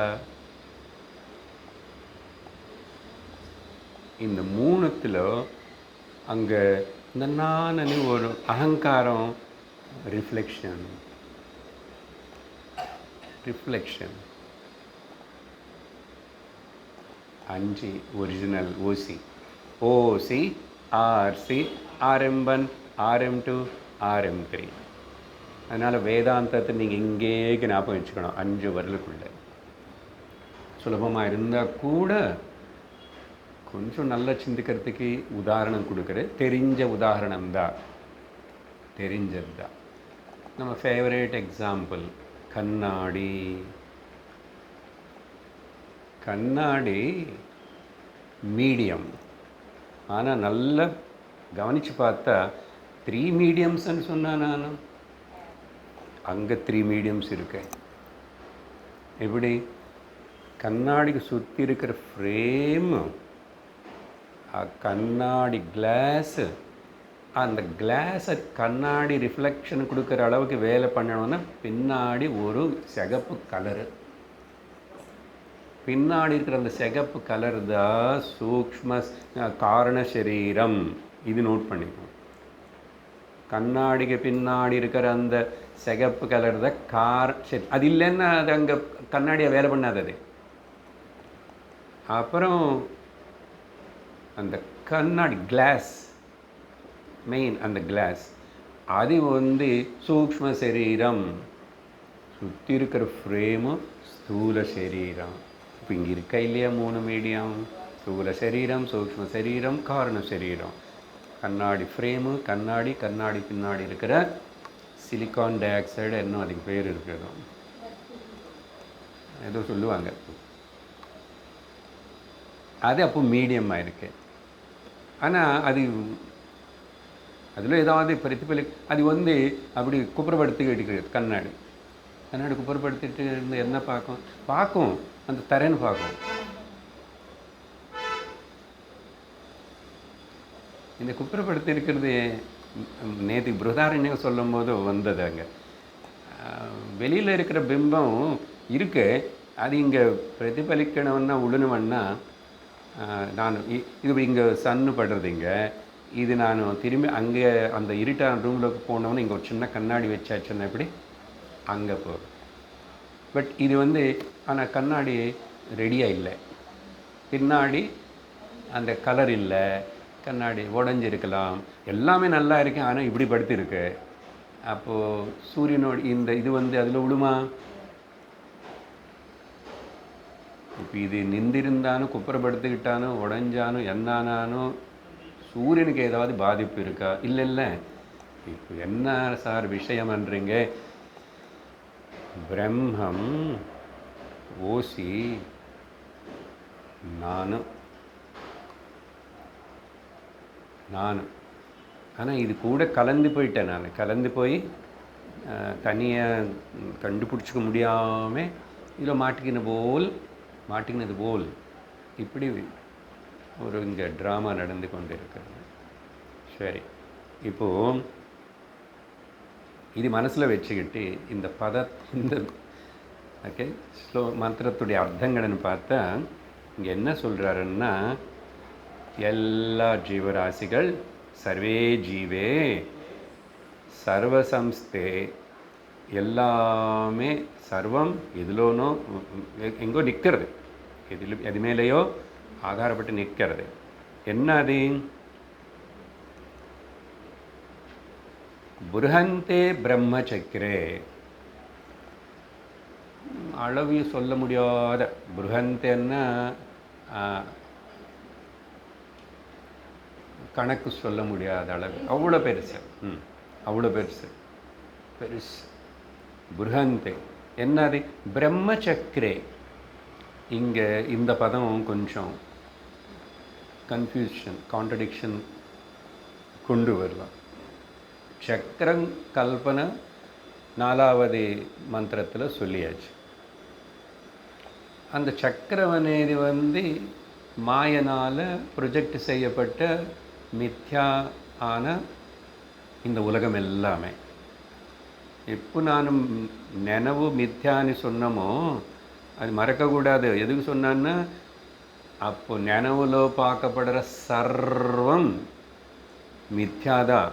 [SPEAKER 1] இந்த 3த்துல அங்கே இந்த நானு ஒரு அகங்காரம், ரிஃப்ளெக்ஷன். 5 ஒரிஜினல் ஓசி. ஓசி, ஆர்சி, RM1, RM2, RM3. அதனால் வேதாந்தத்தை நீங்கள் இங்கேயே ஞாபகம் வச்சுக்கணும். 5 வரலுக்குள்ள சுலபமாக இருந்தால் கூட கொஞ்சம் நல்லா சிந்திக்கிறதுக்கு உதாரணம் கொடுக்குறேன். தெரிஞ்ச உதாரணம் தான், தெரிஞ்சது தான். நம்ம ஃபேவரேட் எக்ஸாம்பிள் கண்ணாடி. கண்ணாடி மீடியம். ஆனால் நல்லா கவனித்து பார்த்தா 3 மீடியம்ஸ்ன்னு சொன்னேன் நான். அங்கே 3 மீடியம்ஸ் இருக்கு. எப்படி? கண்ணாடிக்கு சுற்றி இருக்கிற ஃப்ரேமு, கண்ணாடி கிளாஸு, அந்த கிளாஸை கண்ணாடி ரிஃப்ளெக்ஷன் கொடுக்குற அளவுக்கு வேலை பண்ணணும்னா பின்னாடி ஒரு சிகப்பு கலரு. பின்னாடி இருக்கிற அந்த சிகப்பு கலர் தான் சூக்ஷ்ம காரண சரீரம். இது நோட் பண்ணிக்கணும். கண்ணாடிக்கு பின்னாடி இருக்கிற அந்த சிகப்பு கலர் தான் சரி. அது இல்லைன்னா அது அங்கே கண்ணாடியை வேலை பண்ணாது. அது அப்புறம் அந்த கண்ணாடி கிளாஸ், மெயின் அந்த கிளாஸ், அது சூக்ஷ்ம சரீரம். சுற்றி இருக்கிற ஃப்ரேமு ஸ்தூல சரீரம். இப்போ இங்கே இருக்கா இல்லையா 3 மீடியம்? ஸ்தூல சரீரம், சூக்ஷ்ம சரீரம், காரண சரீரம். கண்ணாடி ஃப்ரேமு, கண்ணாடி, கண்ணாடி பின்னாடி இருக்கிற சிலிக்கான் டை ஆக்சைடு, இன்னும் அதுக்கு பேர் இருக்கிறது ஏதோ சொல்லுவாங்க. அது அப்போ மீடியமாக இருக்கு. ஆனால் அது அதில் ஏதாவது பிரதிபலி அது அப்படி குப்புறப்படுத்திக்கிட்டு கண்ணாடி குப்புறப்படுத்திட்டு இருந்து என்ன பார்க்கும் அந்த தரேன்னு பார்க்கும். இந்த குப்புறப்படுத்தி இருக்கிறது நேற்று பிருதாரண்யம் சொல்லும் போது வந்தது. அங்கே வெளியில் இருக்கிற பிம்பம் இருக்கு. அது இங்கே பிரதிபலிக்கணும்னா உழுணுவன்னா நான் இது இங்கே சன்னு படுறது. இது நான் திரும்பி அங்கே அந்த இருட்டான ரூமில் போனோன்னு இங்கே ஒரு சின்ன கண்ணாடி வச்சாச்சுன்னா எப்படி அங்கே போகும். பட் இது ஆனால் கண்ணாடி ரெடியாக இல்லை. பின்னாடி அந்த கலர் இல்லை, கண்ணாடி உடஞ்சிருக்கலாம், எல்லாமே நல்லா இருக்கு. ஆனால் இப்படி படுத்திருக்கு. அப்போது சூரியனோட இந்த இது அதில் விழுமா? இப்போ இது நிந்திருந்தாலும் குப்புறப்படுத்திக்கிட்டாலும் உடஞ்சாலும் என்னானாலும் சூரியனுக்கு ஏதாவது பாதிப்பு இருக்கா? இல்லை. இப்போ என்ன சார் விஷயம்ன்றீங்க? பிரம்மம், ஓசி, நான். ஆனால் இது கூட கலந்து போயிட்டேன். நான் கலந்து போய் தனியாக கண்டுபிடிச்சிக்க முடியாமல் இதில் மாட்டிக்கினது போல் இப்படி ஒரு இங்கே ட்ராமா நடந்து கொண்டு இருக்கிறது. சரி, இப்போது இது மனசில் வச்சுக்கிட்டு இந்த ஓகே மந்திரத்துடைய அர்த்தங்கள்னு பார்த்தா இங்கே என்ன சொல்கிறாருன்னா, எல்லா ஜீவராசிகள் சர்வே ஜீவே சர்வசம்ஸ்தே, எல்லாமே சர்வம் எதிலோனோ எங்கோ நிற்கிறது, எது மேலேயோ ஆதாரப்பட்டு நிற்கிறது. என்ன அது? புருஹந்தே பிரம்மச்சக்கரே, அளவு சொல்ல முடியாத புருஹந்தேன்னா கணக்கு சொல்ல முடியாத அளவு, அவ்வளோ பெருசு. அவ்வளோ பெருசு புருஹந்தே. என்னது? பிரம்மச்சக்கரே. இங்கே இந்த பதம் கொஞ்சம் கன்ஃபியூஷன், கான்ட்ரடிக்ஷன் கொண்டு வரலாம். சக்கரம் கல்பனை 4வது மந்திரத்தில் சொல்லியாச்சு. அந்த சக்கரம் అనేది மாயனால் ப்ரொஜெக்ட் செய்யப்பட்ட மித்யா ஆன இந்த உலகம் எல்லாமே. எப்போ நான் நினைவு மித்யான்னு சொன்னமோ அது மறக்கக்கூடாது. எதுக்கு சொன்னான்னா, அப்போ நினைவுలో பார்க்கப்படுற சர்வம் மித்யாதான்.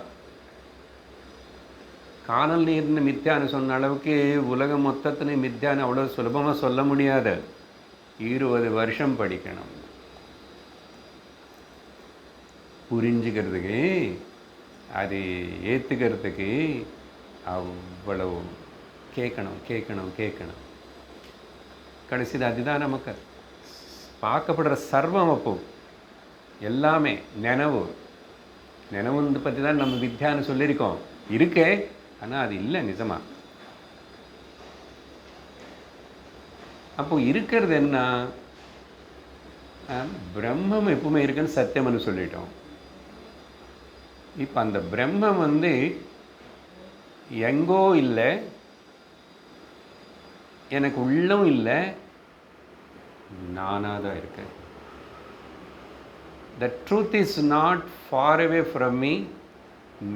[SPEAKER 1] காணல் நீர்னு மித்யான்னு சொன்ன அளவுக்கு உலகம் மொத்தத்தினு மித்யான்னு அவ்வளோ சுலபமாக சொல்ல முடியாது. 20 வருஷம் படிக்கணும் புரிஞ்சுக்கிறதுக்கு, அது ஏற்றுக்கிறதுக்கு. அவ்வளவு கேட்கணும் கேட்கணும் கேட்கணும். கடைசியில் அதுதான் நமக்கு பார்க்கப்படுற சர்வம். அப்போ எல்லாமே நினைவு பற்றி தான் நம்ம வித்யான்னு சொல்லியிருக்கோம். இருக்கே, ஆனால் அது இல்லை நிஜமா. அப்போ இருக்கிறது என்ன? பிரம்மம் எப்பவுமே இருக்குன்னு சத்தியம்னு சொல்லிட்டோம். இப்போ அந்த பிரம்மம் எங்கோ இல்லை, எனக்கு உள்ளவும் இல்லை, நானாக தான் இருக்கு. The truth is not far away from me,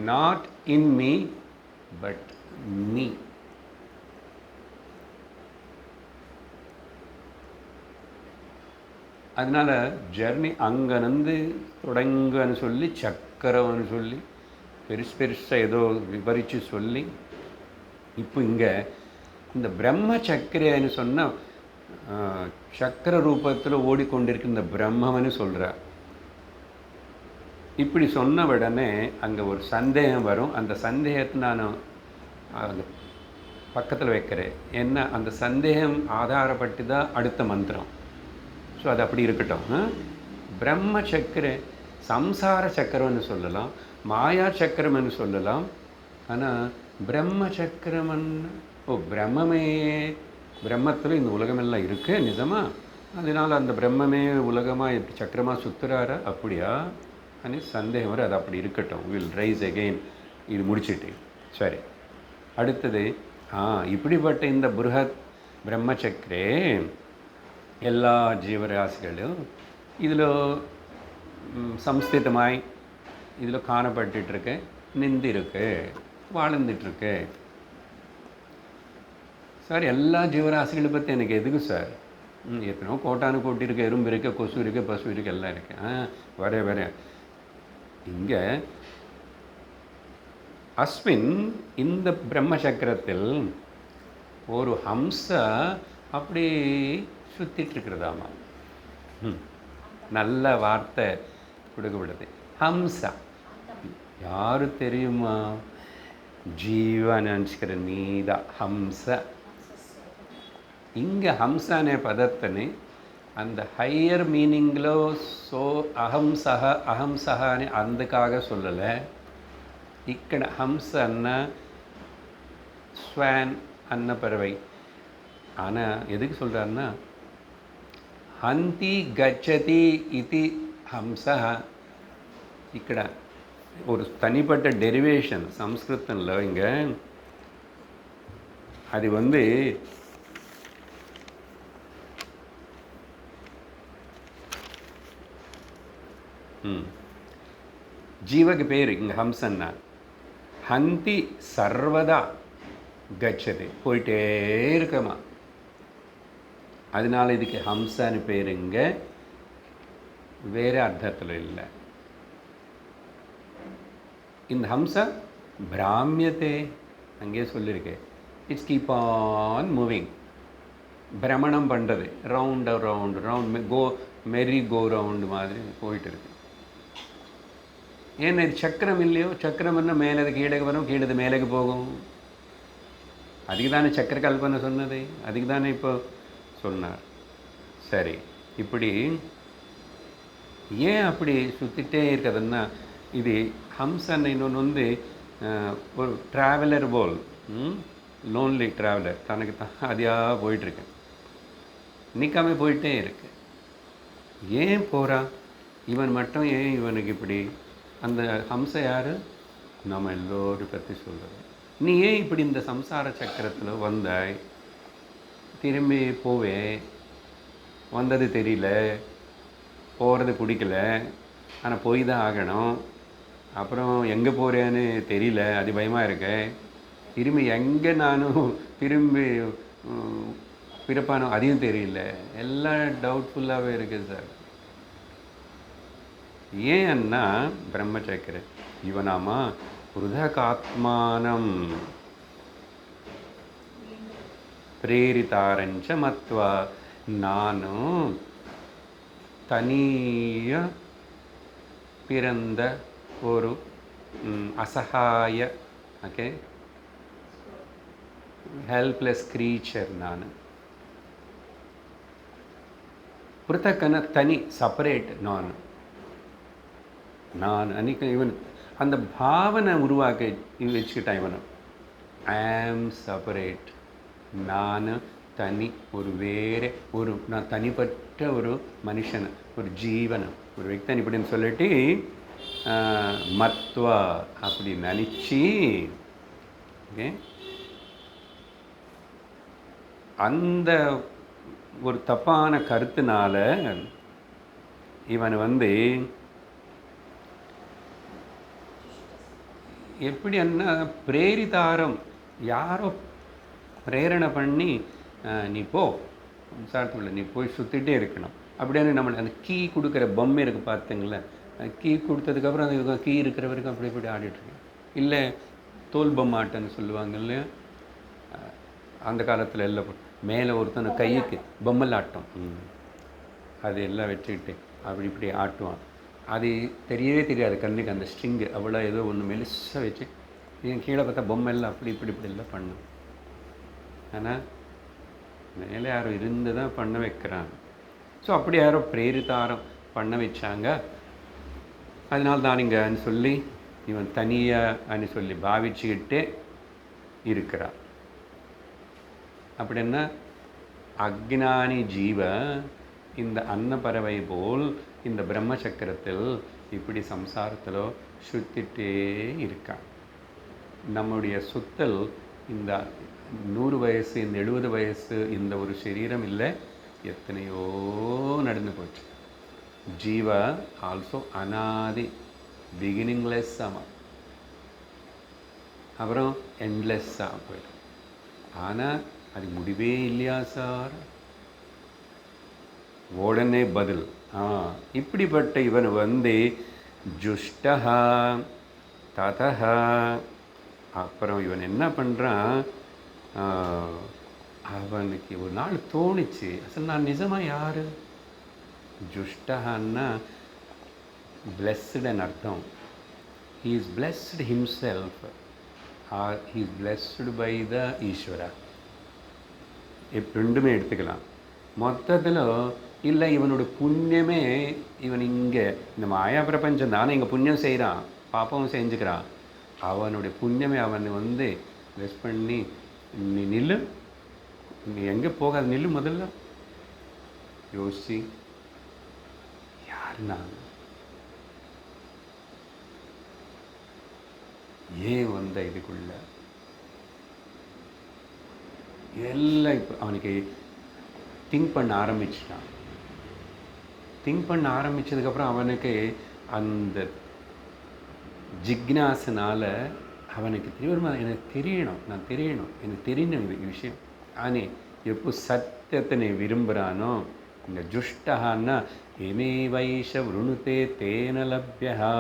[SPEAKER 1] not in me, but me. அதனால் ஜர்னி அங்கேருந்து தொடங்கன்னு சொல்லி சக்கரம்னு சொல்லி பெருசாக ஏதோ விவரித்து சொல்லி, இப்போ இங்கே இந்த பிரம்ம சக்கரைன்னு சொன்னால் சக்கர ரூபத்தில் ஓடிக்கொண்டிருக்கு இந்த பிரம்மம்னு சொல்கிறார். இப்படி சொன்ன உடனே அங்கே ஒரு சந்தேகம் வரும். அந்த சந்தேகத்தை நான் அந்த பக்கத்தில் வைக்கிறேன். என்ன, அந்த சந்தேகம் ஆதாரப்பட்டு தான் அடுத்த மந்திரம். ஸோ அது அப்படி இருக்கட்டும். பிரம்ம சக்கரை சம்சார சக்கரம்னு சொல்லலாம், மாயா சக்கரம்னு சொல்லலாம். ஆனால் பிரம்ம சக்கரம்னு பிரம்மத்தில் இந்த உலகமெல்லாம் இருக்குது நிஜமா. அதனால் அந்த பிரம்மமே உலகமாக எப்படி சக்கரமாக சுற்றுறாரா அப்படியா అని சந்தேகம் வரும். அது அப்படி இருக்கட்டும். Will rise again. இது முடிச்சுட்டு சரி, அடுத்தது இப்படிப்பட்ட இந்த புருஹத் பிரம்மச்சக்கரே எல்லா ஜீவராசிகளும் இதில் சம்ஸ்திதமாய் இதில் காணப்பட்டுருக்கு, நிந்திருக்கு, வாழ்ந்துட்டுருக்கு. சார் எல்லா ஜீவராசிகளை பற்றி எனக்கு எதுக்கு சார்? எத்தனோ கோட்டானு கோட்டி இருக்குது, எறும்பு இருக்குது, கொசு இருக்குது, பசு இருக்குது, எல்லாம் இருக்குது. வரேன் இங்கே அஸ்வின் இந்த பிரம்மசக்கரத்தில் ஒரு ஹம்சா அப்படி சுற்றிட்டுருக்கிறதாமா. நல்ல வார்த்தை கொடுக்கப்படுது. ஹம்சா யாரு தெரியுமா? ஜீவன் நினச்சிக்கிற நீதான் ஹம்ச. இங்கே ஹம்ச అనే పదత్తని அந்த ஹையர் மீனிங்கில் அஹம்சஹ అని అందుకాக சொல்லலை. ఇక్కడ హంస అన్న ஸ்வான் అన్న பறவை. ஆனால் எதுக்கு சொல்கிறாருன்னா, ஹந்தி கச்சதி இது ஹம்சஹ. ఇక్కడ ஒரு தனிப்பட்ட டெரிவேஷன் சம்ஸ்கிருதத்தில் இங்கே அது ஜீவக்கு பேர் இங்கே ஹம்சன்னா. ஹந்தி சர்வதா கச்சதி, போயிட்டே இருக்கமா. அதனால இதுக்கு ஹம்சான்னு பேர். இங்கே வேறு அர்த்தத்தில் இல்லை. இந்த ஹம்சா பிராமியத்தை அங்கே சொல்லியிருக்கேன். இட்ஸ் கீப் ஆன் மூவிங், பிரமணம் பண்ணுறது, ரவுண்ட் மெரி கோ ரவுண்டு மாதிரி போயிட்டு இருக்கு. ஏன்னா இது சக்கரம் இல்லையோ? சக்கரம் என்ன மேலது கீழே வரும், கீழது மேலேக்கு போகும். அதுக்கு தானே சக்கர கல்பனை சொன்னது, அதுக்கு தானே இப்போ சொன்னார். சரி, இப்படி ஏன் அப்படி சுற்றிட்டே இருக்குதுன்னா, இது ஹம்சன்னு இன்னொன்று ஒரு ட்ராவலர் போல், லோன்லி ட்ராவலர், தனக்கு தான் அதியாக போயிட்டுருக்கு, நிற்காம போயிட்டே இருக்கு. ஏன் போகிறான் இவன் மட்டும்? ஏன் இவனுக்கு இப்படி? அந்த ஹம்ச யார்? நம்ம எல்லோரும் பற்றி சொல்கிறது. நீ ஏன் இப்படி இந்த சம்சார சக்கரத்தில் வந்தாய், திரும்பி போவே, வந்தது தெரியல, போகிறது பிடிக்கல, ஆனால் போய் தான் ஆகணும், அப்புறம் எங்கே போகிறேன்னு தெரியல, அது பயமாக இருக்கு, திரும்பி எங்கே நானும் திரும்பி பிறப்பானோ அதையும் தெரியல, எல்லாம் டவுட்ஃபுல்லாகவே இருக்குது சார். ஏன்னா பிரம்மச்சக்கர இவனாமா ஹிருதகாத்மானம் பிரேரிதாரஞ்ச மத்வா, நானும் தனிய பிறந்த ஒரு அசகாய, ஓகே, ஹெல்ப்லெஸ் க்ரீச்சர். பிருத்தக்கன தனி, செப்பரேட். நான் அன்னைக்கு இவன் அந்த பாவனை உருவாக்க வச்சுக்கிட்டான். இவனை ஐ ஆம் செப்பரேட், நான் தனி, ஒரு வேறு ஒரு, நான் தனிப்பட்ட ஒரு மனுஷன், ஒரு ஜீவன், ஒரு வியக்தன் இப்படின்னு சொல்லிட்டு மத்வா அப்படி நினச்சி, ஓகே, அந்த ஒரு தப்பான கருத்துனால இவன் எப்படி அண்ணா பிரேரிதாரம், யாரோ பிரேரணை பண்ணி நீ போ சார்த்தமில்லை, நீ போய் சுற்றிட்டே இருக்கணும் அப்படின்னு நம்ம அந்த கீ கொடுக்குற பொம்மை இருக்குது பார்த்துங்களேன். கீ கொடுத்ததுக்கப்புறம் அந்த கீ இருக்கிற வரைக்கும் அப்படி இப்படி ஆடிட்டுருக்கேன். இல்லை தோல் பொம்மாட்டன்னு சொல்லுவாங்க இல்லையா, அந்த காலத்தில் எல்லாம் மேலே ஒருத்தனை கைக்கு பொம்மல் ஆட்டம், அது எல்லாம் வச்சுக்கிட்டு அப்படி இப்படி ஆட்டுவான். அது தெரியவே தெரியாது கண்ணுக்கு, அந்த ஸ்ட்ரிங்கு அவ்வளோ ஏதோ ஒன்று மெலிசாக வச்சு என் கீழே பார்த்தா பொம்மை எல்லாம் அப்படி இப்படி இப்படி எல்லாம் பண்ணும். ஆனால் மேலே யாரோ இருந்து தான் பண்ண வைக்கிறாங்க. ஸோ அப்படி யாரோ பிரேரிதாரம் பண்ண வச்சாங்க. அதனால தான் இங்கன்னு சொல்லி இவன் தனியான்னு சொல்லி பாவிச்சுக்கிட்டே இருக்கிறான். அப்படின்னா அக்ஞானி ஜீவ இந்த அன்னப்பறவை போல் இந்த பிரம்ம சக்கரத்தில் இப்படி சம்சாரத்தில் சுத்திட்டே இருக்கான். நம்முடைய சுத்தல் இந்த 100 வயசு, இந்த 70 வயசு, இந்த ஒரு சரீரம் இல்லை, எத்தனையோ நடந்து போச்சு. ஜீவா ஆல்சோ அனாதி, பிகினிங்லெஸ்ஸாக, அப்புறம் எண்ட்லெஸ்ஸாக போயிடும். ஆனால் அது முடிவே இல்லையா சார்? உடனே பதில், இப்படிப்பட்ட இவன் ஜுஷ்டஹா ததஹா. அப்புறம் இவன் என்ன பண்ணுறான், அவனுக்கு ஒரு நாள் தோணிச்சு, அசல் நான் நிஜமாக யார்? ஜுஷ்டஹான்னா பிளெஸ்டுன்னு அர்த்தம். He is blessed himself or he is blessed by the Ishwara. ரெண்டுமே எடுத்துக்கலாம். மொத்தத்தில் இல்லை, இவனோட புண்ணியமே இவன் இங்கே இந்த மாயா பிரபஞ்சம் தானே இங்கே புண்ணியம் செய்கிறான், பாப்பமும் செஞ்சுக்கிறான். அவனுடைய புண்ணியமே அவன் ரெஸ்ட் பண்ணி, நீ நில்லு, நீ எங்கே போகாத, நில்லு, முதல்ல யோசி, யார் நான், ஏன் வந்த இதுக்குள்ள எல்லாம். இப்போ அவனுக்கு திங்க் பண்ண ஆரம்பிச்சிட்டான். திங்க் பண்ண ஆரம்பித்ததுக்கப்புறம் அவனுக்கு அந்த ஜிக்னாசனால அவனுக்கு திரும்ப எனக்கு தெரியணும், நான் தெரியணும், எனக்கு தெரியணும் இது விஷயம். ஆனால் எப்போ சத்தியத்தை விரும்புகிறானோ, இந்த ஜுஷ்டஹான்னா எமே வைஷ விருணுதே தேன லப்யா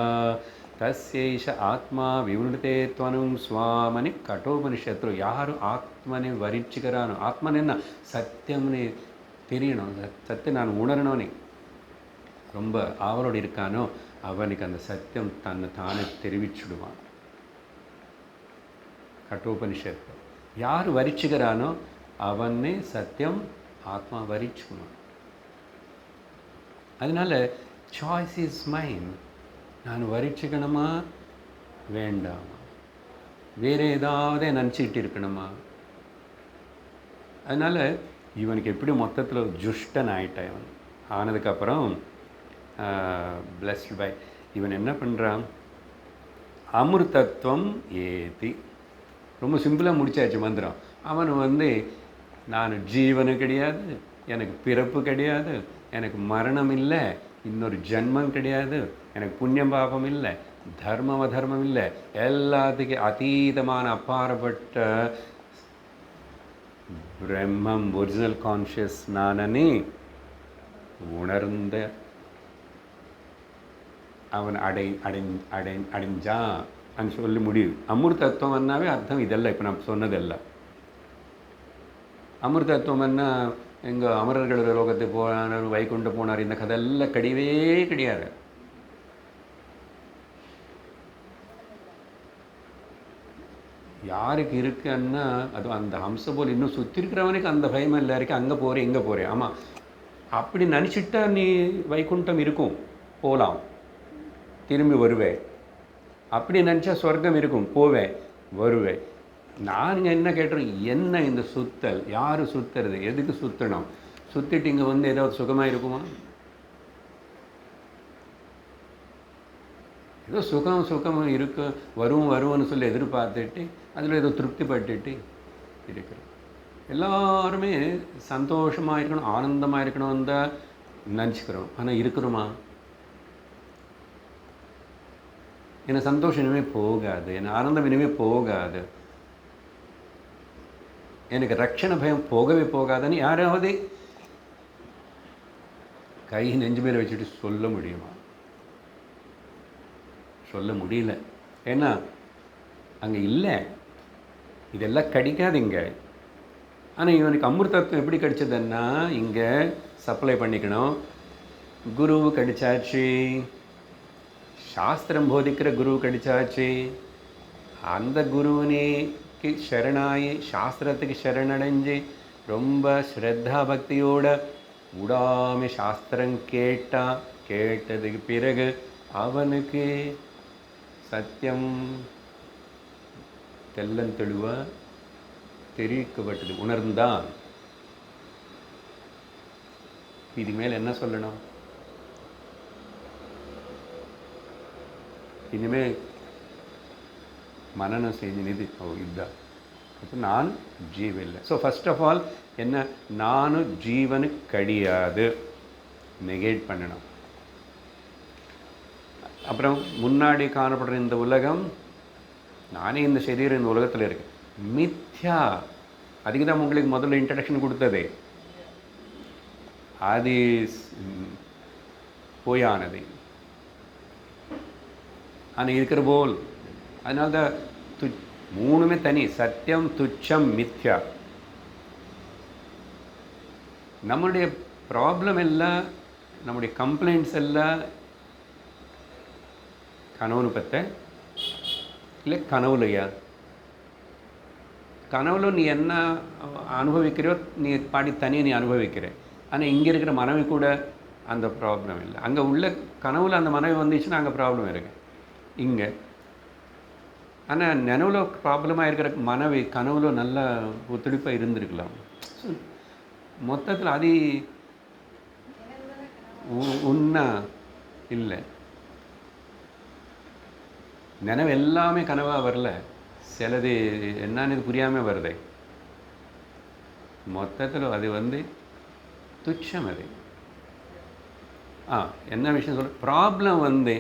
[SPEAKER 1] தஸ்யைஷ ஆத்மா விவருணதே துவனும் சுவாமனி கட்டோபனிஷத்து. யார் ஆத்மனை வரிச்சுக்கிறானோ, ஆத்மனேன்னா சத்தியம்னு தெரியணும், சத்தியம் நான் உணரணும்னு ரொம்ப ஆவலோடு இருக்கானோ, அவனுக்கு அந்த சத்தியம் தன்னை தானே தெரிவிச்சுடுவான். கட்டோபனிஷத்து. யார் வரிச்சுக்கிறானோ அவனே சத்தியம், ஆத்மா வரிச்சுக்கணும். அதனால சாய்ஸ் இஸ் மைன். நான் வரிச்சுக்கணுமா வேண்டாமா, வேறு ஏதாவது நினச்சிக்கிட்டு இருக்கணுமா? அதனால் இவனுக்கு எப்படி மொத்தத்தில் ஜுஷ்டன் ஆகிட்டான். இவன் ஆனதுக்கப்புறம் பிளஸ்ட் பை இவன் என்ன பண்ணுறான், அமிர்தத்துவம் ஏதி. ரொம்ப சிம்பிளாக முடிச்சாச்சு மந்திரம். அவன் வந்து நான் ஜீவனு கிடையாது, எனக்கு பிறப்பு கிடையாது, எனக்கு மரணம் இல்லை, இன்னொரு ஜென்மம் கிடையாது, எனக்கு புண்ணியம் பாபம் இல்லை, தர்மம் அதர்மம் இல்லை, எல்லாத்துக்கும் அதீதமான அப்பாற்பட்ட பிரம்மம் ஒரிஜினல் கான்ஷியஸ் நானே உணர்ந்த அவன் அடைஞ்சான் சொல்லி முடியும். அமிர்தத்துவம்னாவே அர்த்தம் இதெல்லாம் இப்போ நான் சொன்னதெல்லாம். அமிர்தத்துவம்னா எங்கே அமரர்கள் லோகத்துக்கு போனார், வைகுண்ட போனார், இந்த கதையெல்லாம் கிடையவே கிடையாது. யாருக்கு இருக்குன்னா அது அந்த ஹம்ச போல் இன்னும் சுற்றி இருக்கிறவனுக்கு அந்த பயம் இல்லை இருக்கு. அங்கே போகிறேன் இங்கே போகிறேன். ஆமாம், அப்படி நினச்சிட்டா நீ வைகுண்டம் இருக்கும், போகலாம், திரும்பி வருவேன். அப்படி நினச்சா சொர்க்கம் இருக்கும், போவேன் வருவேன். நான் என்ன கேட்டுறேன், என்ன இந்த சுத்தல், யார் சுற்றுறது, எதுக்கு சுற்றணும்? சுற்றிட்டு இங்கே வந்து ஏதாவது சுகமாக இருக்குமா? ஏதோ சுகம் இருக்கு, வரும்னு சொல்லி எதிர்பார்த்துட்டு அதில் ஏதோ திருப்தி பட்டுட்டு இருக்கிறோம். எல்லாருமே சந்தோஷமாக இருக்கணும், ஆனந்தமாக இருக்கணும் தான் நினச்சிக்கிறோம். ஆனால் இருக்கிறோமா? எனக்கு சந்தோஷம் இனிமேல் போகாது, எனக்கு ஆனந்தம் இனிமேல் போகாது, எனக்கு ரட்சண பயம் போகவே போகாதுன்னு யாராவது கை நெஞ்சு மேலே வச்சுட்டு சொல்ல முடியுமா? சொல்ல முடியல. ஏன்னா அங்கே இல்லை, இதெல்லாம் கிடைக்காது இங்கே. ஆனால் இவனுக்கு அமிர்தத்துவம் எப்படி கிடைச்சதுன்னா இங்கே சப்ளை பண்ணிக்கணும். குரு கிடைச்சாச்சு, சாஸ்திரம் போதிக்கிற குரு கிடைச்சாச்சு. அந்த குருவனுக்கு சரணாயி சாஸ்திரத்துக்கு சரணடைஞ்சு ரொம்ப ஸ்ரத்தா பக்தியோட விடாமல் சாஸ்திரம் கேட்டதுக்கு பிறகு அவனுக்கு சத்தியம் தெளிவாக தெரிவிக்கப்பட்டது, உணர்ந்தான். இது மேல் என்ன சொல்லணும்? இனிமேல் மனநம் செஞ்சு இதுதான். அப்போ நான் ஜீவன் இல்லை. ஸோ ஃபஸ்ட் ஆஃப் ஆல் என்ன, நானும் ஜீவனு கிடையாது, நெகேட் பண்ணணும். அப்புறம் முன்னாடி காணப்படுற இந்த உலகம், நானே இந்த சரீரம் இந்த உலகத்தில் இருக்கேன், மித்யா. அதுக்கு தான் உங்களுக்கு முதல்ல இன்ட்ரடக்ஷன் கொடுத்ததே. அது போயானது, ஆனால் இருக்கிற போல். அதனால தான் மூணுமே தனி, சத்தியம் துச்சம் மித்யா. நம்முடைய ப்ராப்ளம் எல்லாம், நம்முடைய கம்ப்ளைண்ட்ஸ் எல்லாம் கனவுன்னு பத்த இல்லை கனவுலையா? கனவுல நீ என்ன அனுபவிக்கிறையோ நீ பாடி தனியாக நீ அனுபவிக்கிற. ஆனால் இங்கே இருக்கிற மனைவி கூட அந்த ப்ராப்ளம் இல்லை. அங்கே உள்ள கனவுல அந்த மனைவி வந்துச்சுன்னா அங்கே ப்ராப்ளம் இருக்கு இங்கே. ஆனால் நினைவுல ப்ராப்ளமாக இருக்கிற மனைவி கனவுல நல்ல ஒத்துழைப்பாக இருந்திருக்கலாம். மொத்தத்தில் அது உண்மை இல்லை. நினைவு எல்லாமே கனவாக வரல, சிலது என்னன்னு இது புரியாமல் வருது. மொத்தத்தில் அது வந்து துச்சம். அது என்ன விஷயம் சொல்ல, ப்ராப்ளம் வந்து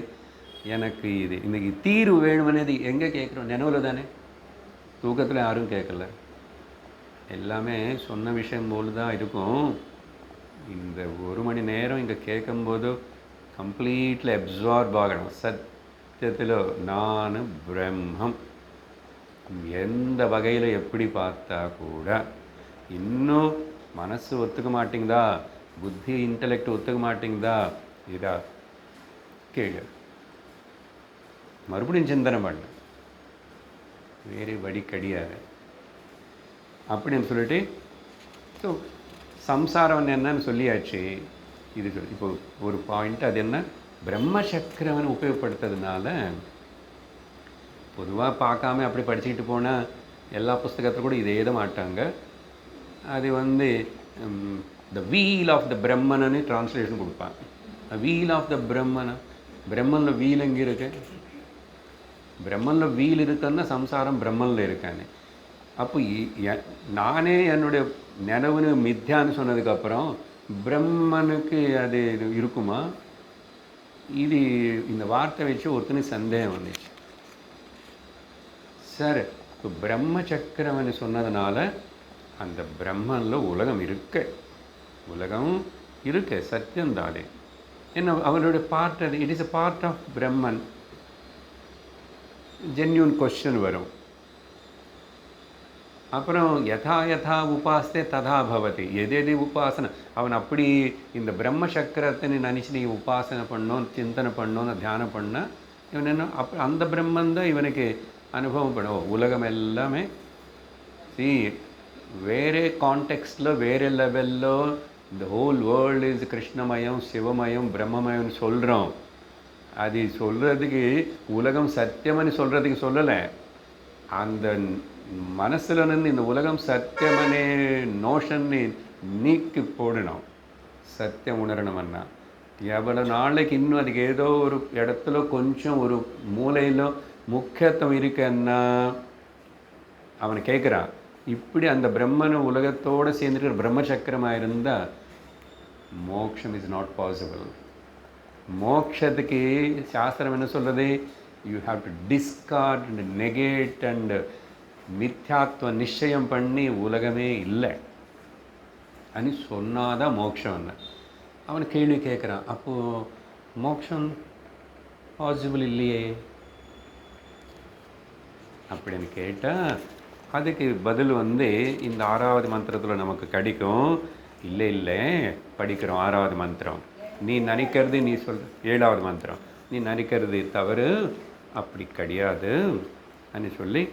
[SPEAKER 1] எனக்கு இது இன்றைக்கி தீர்வு வேணுமனது எங்கே கேட்குறோம்? நினைவில் தானே. தூக்கத்தில் யாரும் கேட்கல, எல்லாமே சொன்ன விஷயம் போல் தான் இருக்கும். இந்த 1 மணி நேரம் இங்கே கேட்கும்போது கம்ப்ளீட்லி அப்சார்ப் ஆகணும். சத்தியத்தில் நான் பிரம்மம் எந்த வகையில் எப்படி பார்த்தா கூட இன்னும் மனசு ஒத்துக்க மாட்டேங்குதா, புத்தி இன்டலெக்ட் ஒத்துக்க மாட்டேங்குதா, இதா கேளு, மறுபடியும் சிந்தனை பண்ண, வேறு வழி கிடையாது அப்படின்னு சொல்லிட்டு. ஸோ சம்சாரம் என்னன்னு சொல்லியாச்சு. இது இப்போ ஒரு பாயிண்ட், அது என்ன, பிரம்மசக்கரவன் உபயோகப்படுத்துறதுனால பொதுவாக பார்க்காம அப்படி படிச்சுக்கிட்டு போனால் எல்லா புஸ்தகத்தில் கூட இதை எழுத மாட்டாங்க. அது வந்து த வீல் ஆஃப் த பிரம்மன்னு டிரான்ஸ்லேஷன் கொடுப்பாங்க. வீல் ஆஃப் த பிரம்மன், பிரம்மனில் வீல் எங்கே இருக்கு? பிரம்மனில் வீல் இருக்குன்னா சம்சாரம் பிரம்மனில் இருக்கானே. அப்போ நானே என்னுடைய நினைவுன்னு மித்யான்னு சொன்னதுக்கப்புறம் பிரம்மனுக்கு அது இருக்குமா? இது இந்த வார்த்தை வச்சு ஒருத்தனுக்கு சந்தேகம் வந்துச்சு. சார், இப்போ பிரம்ம சக்கரம்னு சொன்னதுனால அந்த பிரம்மனில் உலகம் உலகம் இருக்கு, சத்தியம்தான் அது. என்ன அவருடைய பார்ட், அது it is a part of Brahman. Genuine question வரும். அப்புறம் யதா யதா உபாசத்தே ததா பவதி. எது உபாசனை அவன் அப்படி இந்த பிரம்ம சக்கரத்தை நினச்சி நீ உபாசனை பண்ணோம், சிந்தனை பண்ணோன்னு தியானம் பண்ண இவன் என்ன அந்த பிரம்மன் தான் இவனுக்கு அனுபவம் பண்ணுவோம். உலகம் எல்லாமே வேறே கான்டெக்ஸ்டில் வேறு லெவலில் இந்த ஹோல் வேர்ல்டு இஸ் கிருஷ்ணமயம், சிவமயம், பிரம்மமயம்னு சொல்கிறோம். அது சொல்கிறதுக்கு உலகம் சத்தியம்னு சொல்கிறதுக்கு சொல்லலை. அந்த மனசில் இருந்து இந்த உலகம் சத்தியமனே நோஷன்னு நீக்கி போடணும். சத்தியம் உணரணும்னா எவ்வளோ நாளைக்கு இன்னும் அதுக்கு ஏதோ ஒரு இடத்துல கொஞ்சம் ஒரு மூலையில் முக்கியத்துவம் இருக்குன்னா அவனை கேட்குறான். இப்படி அந்த பிரம்மனை உலகத்தோடு சேர்ந்துட்டு பிரம்மசக்கரமாக இருந்தால் மோக்ஷம் இஸ் நாட் பாசிபிள். மோக்ஷத்துக்கு சாஸ்திரம் என்ன சொல்கிறது? You have to discard and negate and மித்யாத்வ நிச்சயம் பண்ணி உலகமே இல்லை అని சொன்னாதான் மோட்சம். என்ன அவன் கேள்வி கேட்குறான். அப்போது மோட்சம் பாசிபிள் இல்லையே அப்படின்னு கேட்டால் அதுக்கு பதில் இந்த 6வது மந்திரத்தில் நமக்கு கிடைக்கும். இல்லை படிக்கிறோம் 6வது மந்திரம். நீ நினைக்கிறது நீ சொல் 7வது மந்திரம் நீ நினைக்கிறது தவறு, அப்படி கிடையாது అని சொல்லி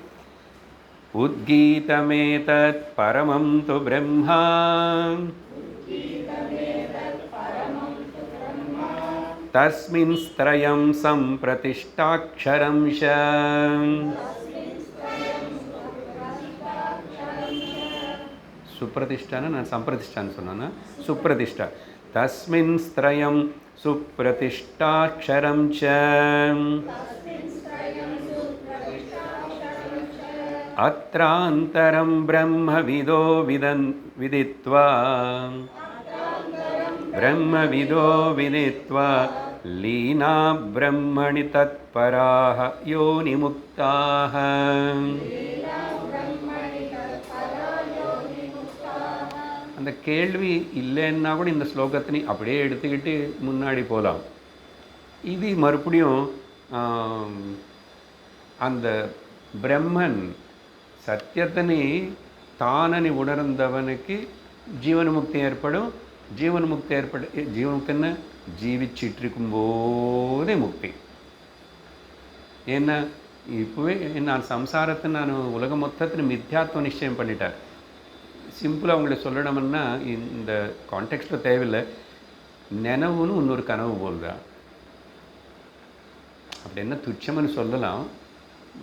[SPEAKER 1] உத்கீதமேதத் பரமம் து பிரம்மா தஸ்மின் ஸ்த்ரயம் சம்பிரதிஷ்டாக்ஷரம் சுப்ரதிஷ்டான நான் சம்பிரதிஷ்டான்னு சொன்னேன்னா சுப்ரதிஷ்டா. தஸ்மின் ஸ்த்ரயம் சுப்ரதிஷ்டாக்ஷரம் அத்ராந்தரம் பிரம்மவிதோ விதித்வா லீனா பிரம்மணி தத்பராஹ யோனிமுக்தாஹ. அந்த கேள்வி இல்லைன்னா கூட இந்த ஸ்லோகத்தினை அப்படியே எடுத்துக்கிட்டு முன்னாடி போகலாம். இது மறுபடியும் அந்த பிரம்மன் சத்தியத்தினை தானனி உணர்ந்தவனுக்கு ஜீவன்முக்தி ஏற்படும். ஜீவன்முக்தின்னு ஜீவிச்சிட்ருக்கும் போதே முக்தி. ஏன்னா இப்போவே நான் சம்சாரத்தை நான் உலகம் மொத்தத்தில் மித்யாத்வ நிச்சயம் பண்ணிட்டார். சிம்பிளாக அவங்களை சொல்லணும்னா இந்த கான்டெக்ஸ்ட்டில் தேவையில்லை. நினைவுன்னு இன்னொரு கனவு போல்தான். அப்படி என்ன துச்சம்னு சொல்லலாம்.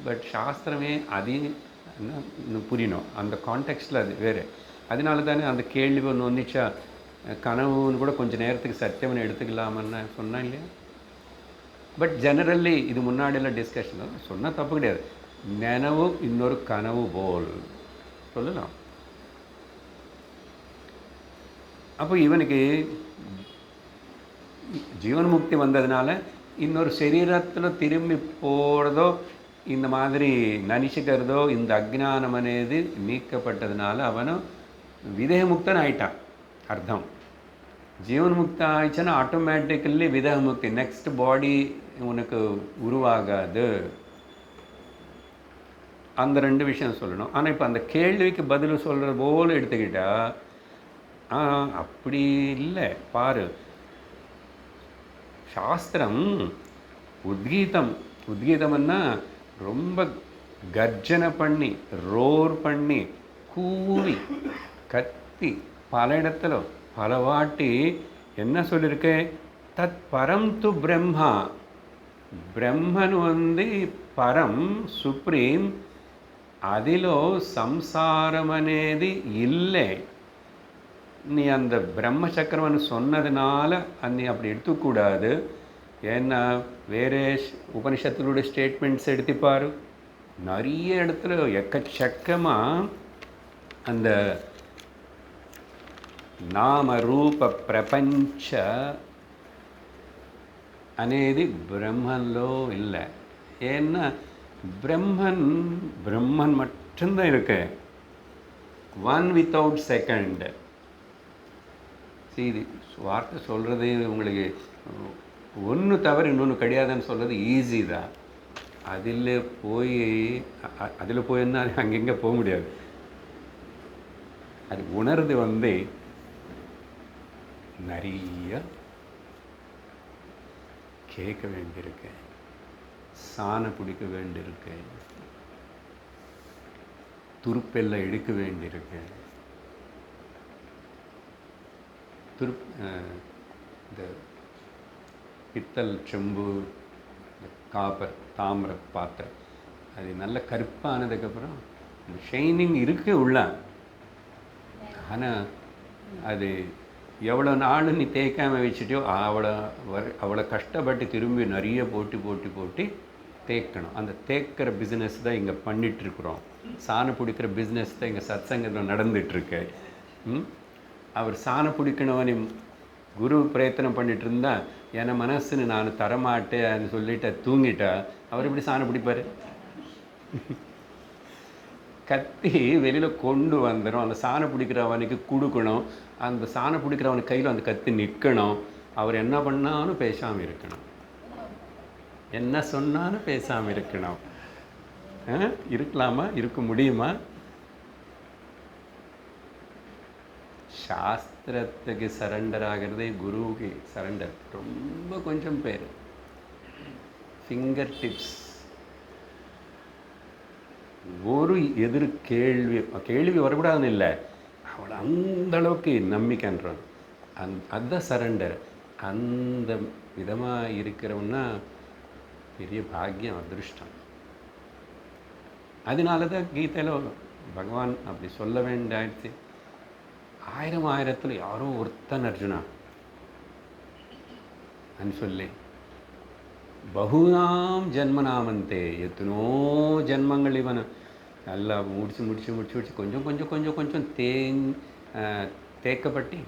[SPEAKER 1] பட் சாஸ்திரமே அதையும் இன்னும் புரியணும். அந்த கான்டெக்ஸ்டில் அது வேறு. அதனால தானே அந்த கேள்வி ஒன்று வந்துச்சா கனவுன்னு கூட கொஞ்சம் நேரத்துக்கு சத்தியம்னு எடுத்துக்கலாமன்னு சொன்னேன் இல்லையா. பட் ஜெனரல்லி இது முன்னாடியெல்லாம் டிஸ்கஷன் சொன்னால் தப்பு கிடையாது. நினைவு இன்னொரு கனவு போல் சொல்லலாம். அப்போ இவனுக்கு ஜீவன்முக்தி வந்ததுனால இன்னொரு சரீரத்தில் திரும்பி போகிறதோ இந்த மாதிரி நினச்சிக்கிறதோ இந்த அஜ்ஞானம் అనేది நீக்கப்பட்டதுனால அவனும் விதேகமுக்தன் ஆயிட்டான் அர்த்தம். ஜீவன்முக்தி ஆயிடுச்சுன்னா ஆட்டோமேட்டிக்கலி விதேகமுக்தி, நெக்ஸ்ட் பாடி உனக்கு உருவாகாது. அந்த 2 விஷயம் சொல்லணும். ஆனால் இப்போ அந்த கேள்விக்கு பதில் சொல்கிற போல் எடுத்துக்கிட்டா அப்படி இல்லை. பாரு, சாஸ்திரம் உத்கீதம்னா ரொம்ப கர்ஜனை பண்ணி ரோர் பண்ணி கூவி கத்தி பல இடத்துல பல வாட்டி என்ன சொல்லியிருக்கு? தத் பரம் து பிரம்மா. பிரம்மன் பரம் சுப்ரீம். அதிலோ సంసారం అనేది இல்லை. நீ அந்த பிரம்ம சக்கரம்னு சொன்னதுனால நீ அப்படி எடுத்துக்கூடாது. ஏன்னா வேறு உபனிஷத்துடைய ஸ்டேட்மெண்ட்ஸ் எடுத்துப்பார், நிறைய இடத்துல எக்கச்சக்கமாக அந்த நாம ரூப பிரபஞ்ச అనేది பிரம்மன்லோ இல்லை. ஏன்னா பிரம்மன் மட்டும்தான் இருக்கு, ஒன் வித்தவுட் செகண்ட். இது வார்த்தை சொல்கிறது உங்களுக்கு ஒன்று தவிர இன்னொன்று கிடையாதுன்னு சொல்கிறது ஈஸி தான். அதில் போயின்னா அங்கெங்கே போக முடியாது. அது உணர்ந்து வந்து நிறைய கேட்க வேண்டியிருக்கு, சாண பிடிக்க வேண்டியிருக்கு, துருப்பெல்லாம் எடுக்க வேண்டியிருக்கு. இந்த பித்தல் செம்பு, காப்பர் தாமிர பாத்திரம் அது நல்ல கருப்பானதுக்கப்புறம் ஷைனிங் இருக்கு உள்ள. ஆனால் அது எவ்வளோ நாள் நீ தேய்க்காமல் வச்சுட்டியோ அவ்வளோ கஷ்டப்பட்டு திரும்பி நிறைய போட்டு தேய்க்கணும். அந்த தேய்க்கிற பிஸ்னஸ் தான் இங்கே பண்ணிகிட்ருக்குறோம். சாணம் பிடிக்கிற பிஸ்னஸ் தான் இங்கே சத்சங்கத்தில் நடந்துகிட்ருக்கு. அவர் சாணம் பிடிக்கணும்னு குரு பிரயத்தனம் பண்ணிட்டு இருந்தா, என் மனசுன்னு நான் தரமாட்டேன்னு சொல்லிட்டு தூங்கிட்டா அவர் எப்படி சாணம் பிடிப்பார்? கத்தி வெளியில் கொண்டு வந்துடும். அந்த சாணம் பிடிக்கிறவனுக்கு கொடுக்கணும். அந்த சாணம் பிடிக்கிறவனுக்கு கையில் அந்த கத்தி நிற்கணும். அவர் என்ன பண்ணாலும் பேசாமல் இருக்கணும், என்ன சொன்னாலும் பேசாமல் இருக்கணும். இருக்கலாமா? இருக்க முடியுமா? சாஸ்திரத்துக்கு சரண்டர் ஆகிறதே குருவுக்கு சரண்டர் ரொம்ப கொஞ்சம் பேர். Finger tips. ஒரு எதிர் கேள்வி வரக்கூடாதுன்னு இல்லை, அவளை அந்த அளவுக்கு நம்பிக்கைன்றான். அதுதான் சரண்டர். அந்த விதமாக இருக்கிறவன்னா பெரிய பாக்கியம், அதிருஷ்டம். அதனால தான் கீதையில் பகவான் அப்படி சொல்ல வேண்டாயிடுச்சு. ஆயிரத்தில் யாரோ ஒருத்தன் அர்ஜுனா అని சொல்லி பகுநாம் ஜென்மநாமந்தே, எத்தனோ ஜென்மங்கள் இவன் நல்லா முடிச்சு கொஞ்சம் தேக்கப்பட்டு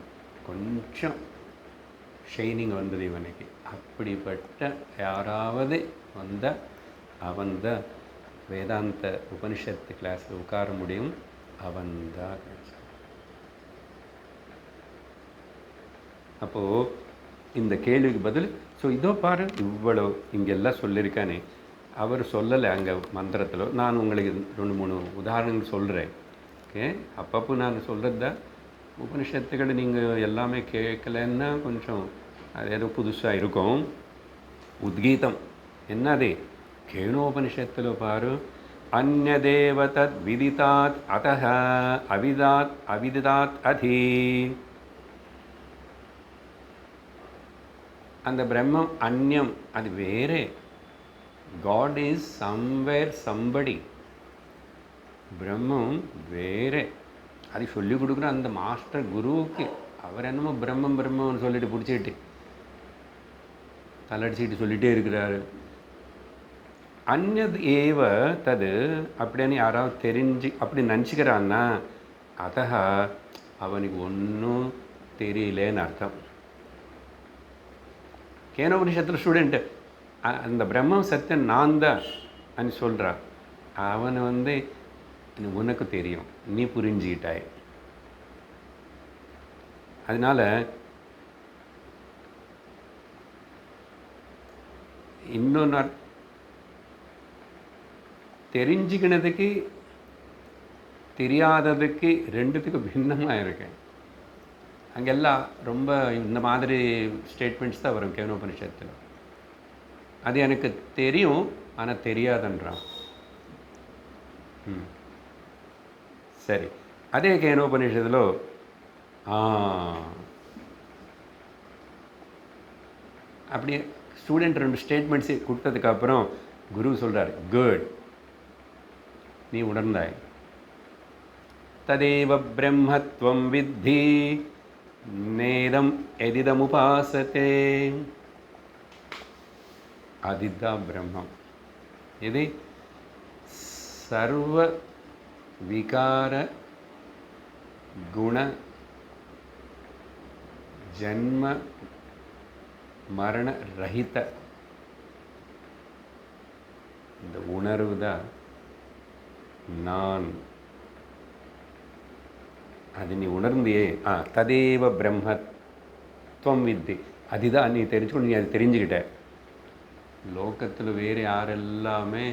[SPEAKER 1] கொஞ்சம் ஷைனிங் வந்தது இவனுக்கு. அப்படிப்பட்ட யாராவது வந்த அவன்தான் வேதாந்த உபனிஷத்து கிளாஸில் உட்கார முடியும். அவன்தான். அப்போது இந்த கேள்விக்கு பதில் இதோ பாரு, இவ்வளோ இங்கெல்லாம் சொல்லியிருக்கானே. அவர் சொல்லலை அங்கே மந்திரத்தில். நான் உங்களுக்கு 2-3 உதாரணங்கள் சொல்கிறேன். ஓகே, அப்பப்போ நான் சொல்கிறது தான். உபனிஷத்துக்கள் நீங்கள் எல்லாமே கேட்கலன்னா கொஞ்சம் அது ஏதோ புதுசாக இருக்கும். உத்கீதம் என்னது? கேனோபனிஷத்தில் பாரு, அந்யதேவ தத் விதிதாத் அதஹ அவிதிதாத் அதி. அந்த பிரம்மம் அந்யம், அது வேறே. God is somewhere somebody. பிரம்மம் வேறே. அது சொல்லிக் கொடுக்குற அந்த மாஸ்டர் குருவுக்கு அவர் என்னமோ பிரம்மன்னு சொல்லிட்டு பிடிச்சிக்கிட்டு தலடிச்சிக்கிட்டு சொல்லிகிட்டே இருக்கிறாரு. அந்நது ஏவ தது அப்படின்னு யாராவது தெரிஞ்சு அப்படி நினச்சிக்கிறான்னா அதா அவனுக்கு ஒன்றும் தெரியலேன்னு அர்த்தம். கேனோபனிஷத்தில் ஸ்டூடெண்ட்டு அந்த பிரம்மம் சத்தியம் நான் தான் అని சொல்கிறான். அவனை உனக்கு தெரியும், நீ புரிஞ்சுக்கிட்டாய். அதனால் இன்னொன்று தெரிஞ்சுக்கினதுக்கு தெரியாததுக்கு ரெண்டுத்துக்கு பின்னமாக இருக்கேன். அங்கெல்லாம் ரொம்ப இந்த மாதிரி ஸ்டேட்மெண்ட்ஸ் தான் வரும் கேனோபனிஷத்தில். அது எனக்கு தெரியும் ஆனால் தெரியாதுன்றான். சரி, அதே கேனோபனிஷத்தில் அப்படியே ஸ்டூடெண்ட் 2 ஸ்டேட்மெண்ட்ஸு கொடுத்ததுக்கப்புறம் குரு சொல்கிறார், குட், நீ உணர்ந்தாய். ததேவ பிரம்மத்வம் வித்தி நேதம் எதிதமுபாசதே. அதுதான் பிரம்மம். இது சர்வ விகார குண ஜன்ம மரண ரஹித இந்த உணர்வு தான் நான். அது நீ உணர்ந்தியே, ததேவ பிரம்மத்வம் வித்தி, அதுதான் நீ தெரிஞ்சுக்கணும். நீ அது தெரிஞ்சுக்கிட்ட. லோகத்தில் வேறு யாரெல்லாமே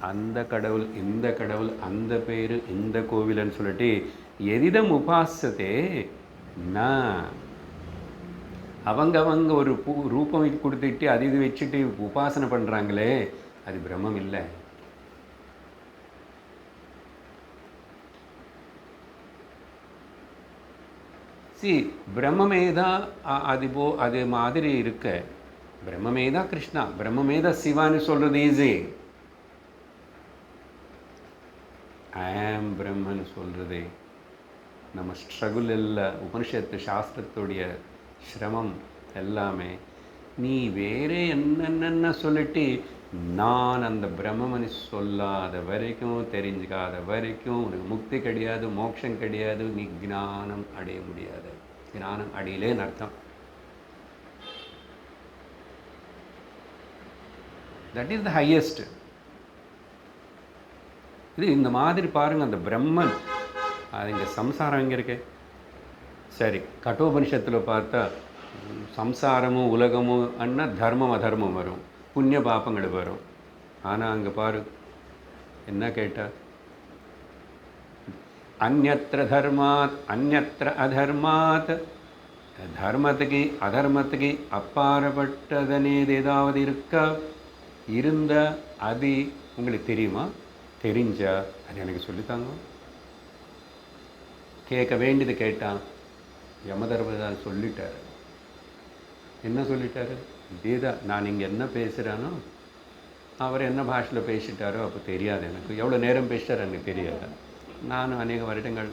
[SPEAKER 1] அந்த கடவுள் இந்த கடவுள் அந்த பேர் இந்த கோவில்னு சொல்லிட்டு எதிதம் உபாசத்தே நான் அவங்க ஒரு ரூபம் கொடுத்துட்டு அது இது வச்சுட்டு உபாசனை பண்ணுறாங்களே, அது பிரம்மம் இல்லை. பிரம்மமே தான் அது மாதிரி இருக்க. பிரம்மமே தான் கிருஷ்ணா, பிரம்மமே தான் சிவான்னு சொல்கிறது ஈஸி. ஐம் பிரம்மன்னு சொல்கிறதே நம்ம ஸ்ட்ரகுள் இல்லை. உபனிஷத்து சாஸ்திரத்துடைய சிரமம் எல்லாமே நீ வேறே என்னென்ன சொல்லிட்டு நான் அந்த பிரம்மன்னு சொல்லாத வரைக்கும், தெரிஞ்சுக்காத வரைக்கும் உனக்கு முக்தி கிடையாது, மோட்சம் கிடையாது, நீ ஞானம் அடைய முடியாது. ஞானம் அடையலேன்னு அர்த்தம். That is the highest. இது இந்த மாதிரி பாருங்கள், அந்த பிரம்மன் அது இங்கே சம்சாரம் எங்கே இருக்கு? சரி, கட்டோபனிஷத்தில் பார்த்தா சம்சாரமும் உலகமும் அண்ணா தர்மம் அதர்மம் வரும், புண்ணிய பாப்பங்கள் வரும். ஆனால் அங்கே பாரு என்ன கேட்டால், அந்யத்ர தர்மாத் அந்யத்ர அதர்மாத், தர்மத்துக்கு அதர்மத்துக்கு அப்பாற்பட்டதனேது ஏதாவது இருக்கா? இருந்த அது உங்களுக்கு தெரியுமா? தெரிஞ்சா அது எனக்கு சொல்லித்தாங்க. கேட்க வேண்டியது கேட்டான். யமதர்மராஜன் சொல்லிட்டார். என்ன சொல்லிட்டாரு? இதேதான் நான் இங்கே என்ன பேசுகிறானோ அவர் என்ன பாஷையில் பேசிட்டாரோ அப்போ தெரியாது எனக்கு. எவ்வளோ நேரம் பேசிட்டார் எனக்கு தெரியாது. நானும் அநேக வருடங்கள்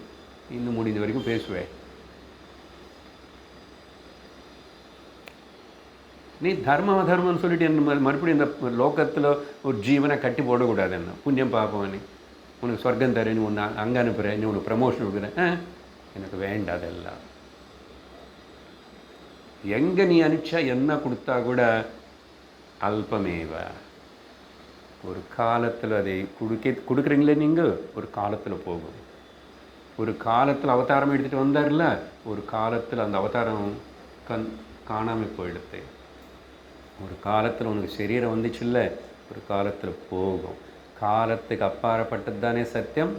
[SPEAKER 1] இன்னும் முடிந்த வரைக்கும் பேசுவேன். நீ தர்மம் அதர்மம்னு சொல்லிட்டு என்ன மறுபடியும் இந்த லோகத்தில் ஒரு ஜீவனை கட்டி போடக்கூடாது. என்ன புண்ணியம் பார்ப்போம், நீ உனக்கு சொர்க்கம் தரேன், நீ ஒன்று அங்கே அனுப்புகிறேன், நீ உனக்கு ப்ரமோஷன் கொடுக்குறேன், எனக்கு வேண்டாதெல்லாம். எங்கே நீ அனுப்பிச்சா என்ன கொடுத்தா கூட அல்பமேவ. ஒரு காலத்தில் அதை கொடுக்குறீங்களே நீங்கள், ஒரு காலத்தில் போகும். ஒரு காலத்தில் அவதாரம் எடுத்துகிட்டு வந்தார்ல, ஒரு காலத்தில் அந்த அவதாரம் காணாமல் போயிடுது. ஒரு காலத்தில் உனக்கு சரீரம் வந்துச்சுல்ல, ஒரு காலத்தில் போகும். காலத்துக்கு அப்பாற்பட்டது தானே சத்தியம்.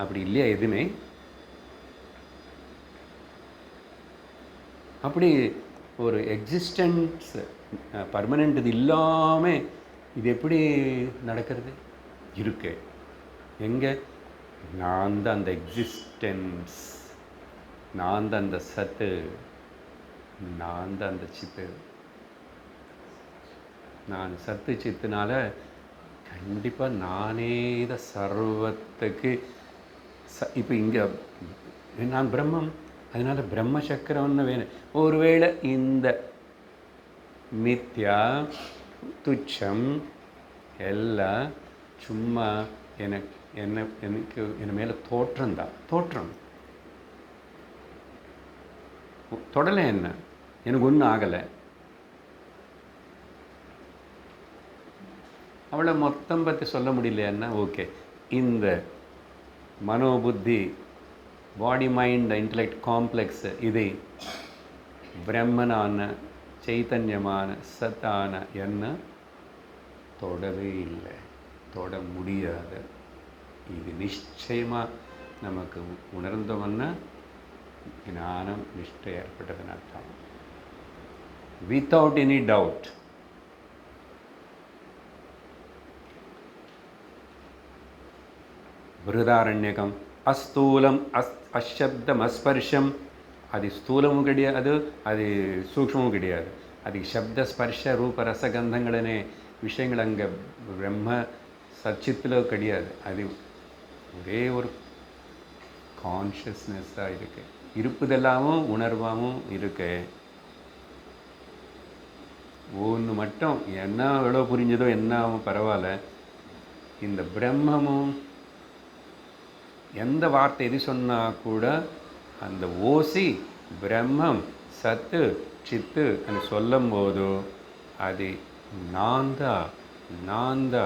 [SPEAKER 1] அப்படி இல்லையா எதுவுமே? அப்படி ஒரு எக்ஸிஸ்டன்ஸ் பர்மனெண்ட் இது இல்லாமல் இது எப்படி நடக்கிறது? இருக்கு. எங்கே? நான் தான் அந்த எக்ஸிஸ்டன்ஸ், நான் தான் அந்த சத்து, நான் தான் அந்த சித்து. நான் சத்து சித்துனால கண்டிப்பாக நானே தான் சர்வத்துக்கு இப்போ இங்கே நான் பிரம்மம், அதனால் பிரம்ம சக்கரம்னு வேணும். ஒருவேளை இந்த மித்யா துச்சம் எல்லாம் சும்மா எனக்கு என் மேலே தோற்றம்தான். தோற்றம் தொடலை, என்ன எனக்கு ஒன்றும் ஆகலை. அவளை மொத்தம் பற்றி சொல்ல முடியலைன்னா ஓகே. இந்த மனோபுத்தி பாடி மைண்ட் இன்டலெக்ட் காம்ப்ளெக்ஸ் இதை பிரம்மனான சைத்தன்யமான சத்தான என்ன தொடவே இல்லை, தொட முடியாது. இது நிச்சயமாக நமக்கு உணர்ந்தோம்னா ஞானம் நிஷ்டை ஏற்பட்டதுன்னு அர்த்தம். Without any doubt. பிருதாரண்யகம் அஸ்தூலம் அசப்தம் அஸ்பர்ஷம். அது ஸ்தூலமும் கிடையாது, அது சூக்ஷ்மமும் கிடையாது. அது சப்த ஸ்பர்ஷ ரூப ரசகந்தங்களே விஷயங்கள் அங்கே பிரம்ம சச்சித்தில் கிடையாது. அது ஒரே ஒரு கான்ஷியஸ்னஸ்ஸாக இருக்குது. இருப்பதெல்லாமும் உணர்வாகவும் இருக்கு. ஒன்று மட்டும் என்ன எவ்வளோ புரிஞ்சதோ என்ன பரவாயில்ல, இந்த பிரம்மமும் எந்த வார்த்தை எது சொன்னால் கூட அந்த ஓசி பிரம்மம் சத்து சித்து అని சொல்லும் போது அது நான்தா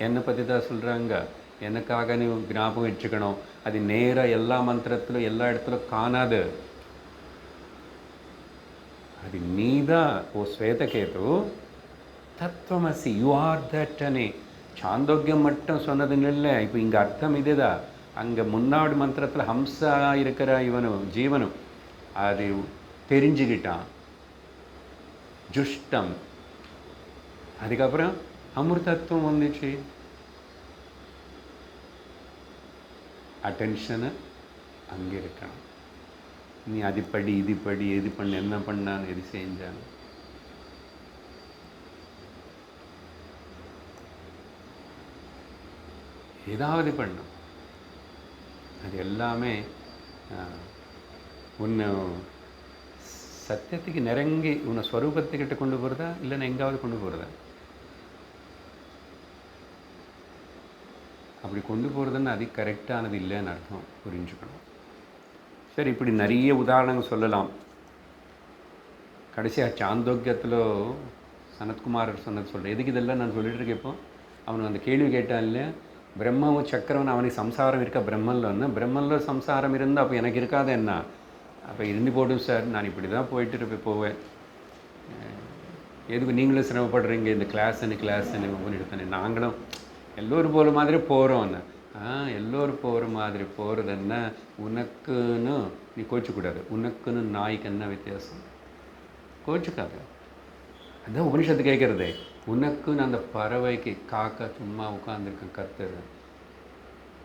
[SPEAKER 1] என்னை பற்றி தான் சொல்கிறாங்க. எனக்காக ನೀವು ಜ್ಞಾಪகம் வச்சுக்கணும். அது நேராக எல்லா மந்திரத்திலும் எல்லா இடத்துலும் காணாது. அது நீதான் ஓ ஸ்வேதகேது தத்துவமசி, யூ ஆர் தட் అని சாந்தோக்கியம் மட்டும் சொன்னதுன்னு இல்லை. இப்போ இங்கே அர்த்தம் இதுதான். அங்கே முன்னாடி மந்திரத்தில் ஹம்சா இருக்கிற இவனும் ஜீவனும் அது தெரிஞ்சுக்கிட்டான், ஜுஷ்டம். அதுக்கப்புறம் அமிர்தத்துவம் வந்துச்சு. அட்டென்ஷனு அங்கே இருக்கணும். நீ அது படி இது படி எது பண்ண என்ன பண்ணான்னு எது செஞ்சான்னு ஏதாவது பண்ணும். அது எல்லாமே உன்னை சத்தியத்துக்கு நெருங்கி உன்னை ஸ்வரூபத்துக்கிட்ட கொண்டு போகிறதா இல்லைன்னா எங்காவது கொண்டு போகிறதா? அப்படி கொண்டு போகிறதுன்னு அது கரெக்டானது இல்லைன்னு அர்த்தம், புரிஞ்சுக்கணும். சரி, இப்படி நிறைய உதாரணங்கள் சொல்லலாம். கடைசியாக சாந்தோக்கியத்தில் சனத்குமாரர் சொன்னது சொல்கிறேன். எதுக்கு இதெல்லாம் நான் சொல்லிட்டு இருக்கேன். இப்போ அவனுக்கு அந்த கேள்வி கேட்டான் இல்லையா, பிரம்மவும் சக்கரவன் அவனுக்கு சம்சாரம் இருக்கா பிரம்மன்லன்னு. பிரம்மனில் சம்சாரம் இருந்தால் அப்போ எனக்கு இருக்காது என்ன? அப்போ இருந்து போடும் சார், நான் இப்படி தான் போயிட்டு போவேன். எதுக்கு நீங்களும் சிரமப்படுறீங்க இந்த கிளாஸ்ன்னு பண்ணிட்டு தானே. நாங்களும் எல்லோரும் போகிற மாதிரி போகிறோன்னு. எல்லோரும் போகிற மாதிரி போகிறது என்ன? உனக்குன்னு நீ கோச்சிக்கூடாது. உனக்குன்னு நாய்க்கு என்ன வித்தியாசம்? கோச்சிக்காது. அதுதான் உபனிஷத்து கேட்குறதே. உனக்குன்னு அந்த பறவைக்கு காக்கா சும்மா உட்காந்துருக்கேன் கத்துறது.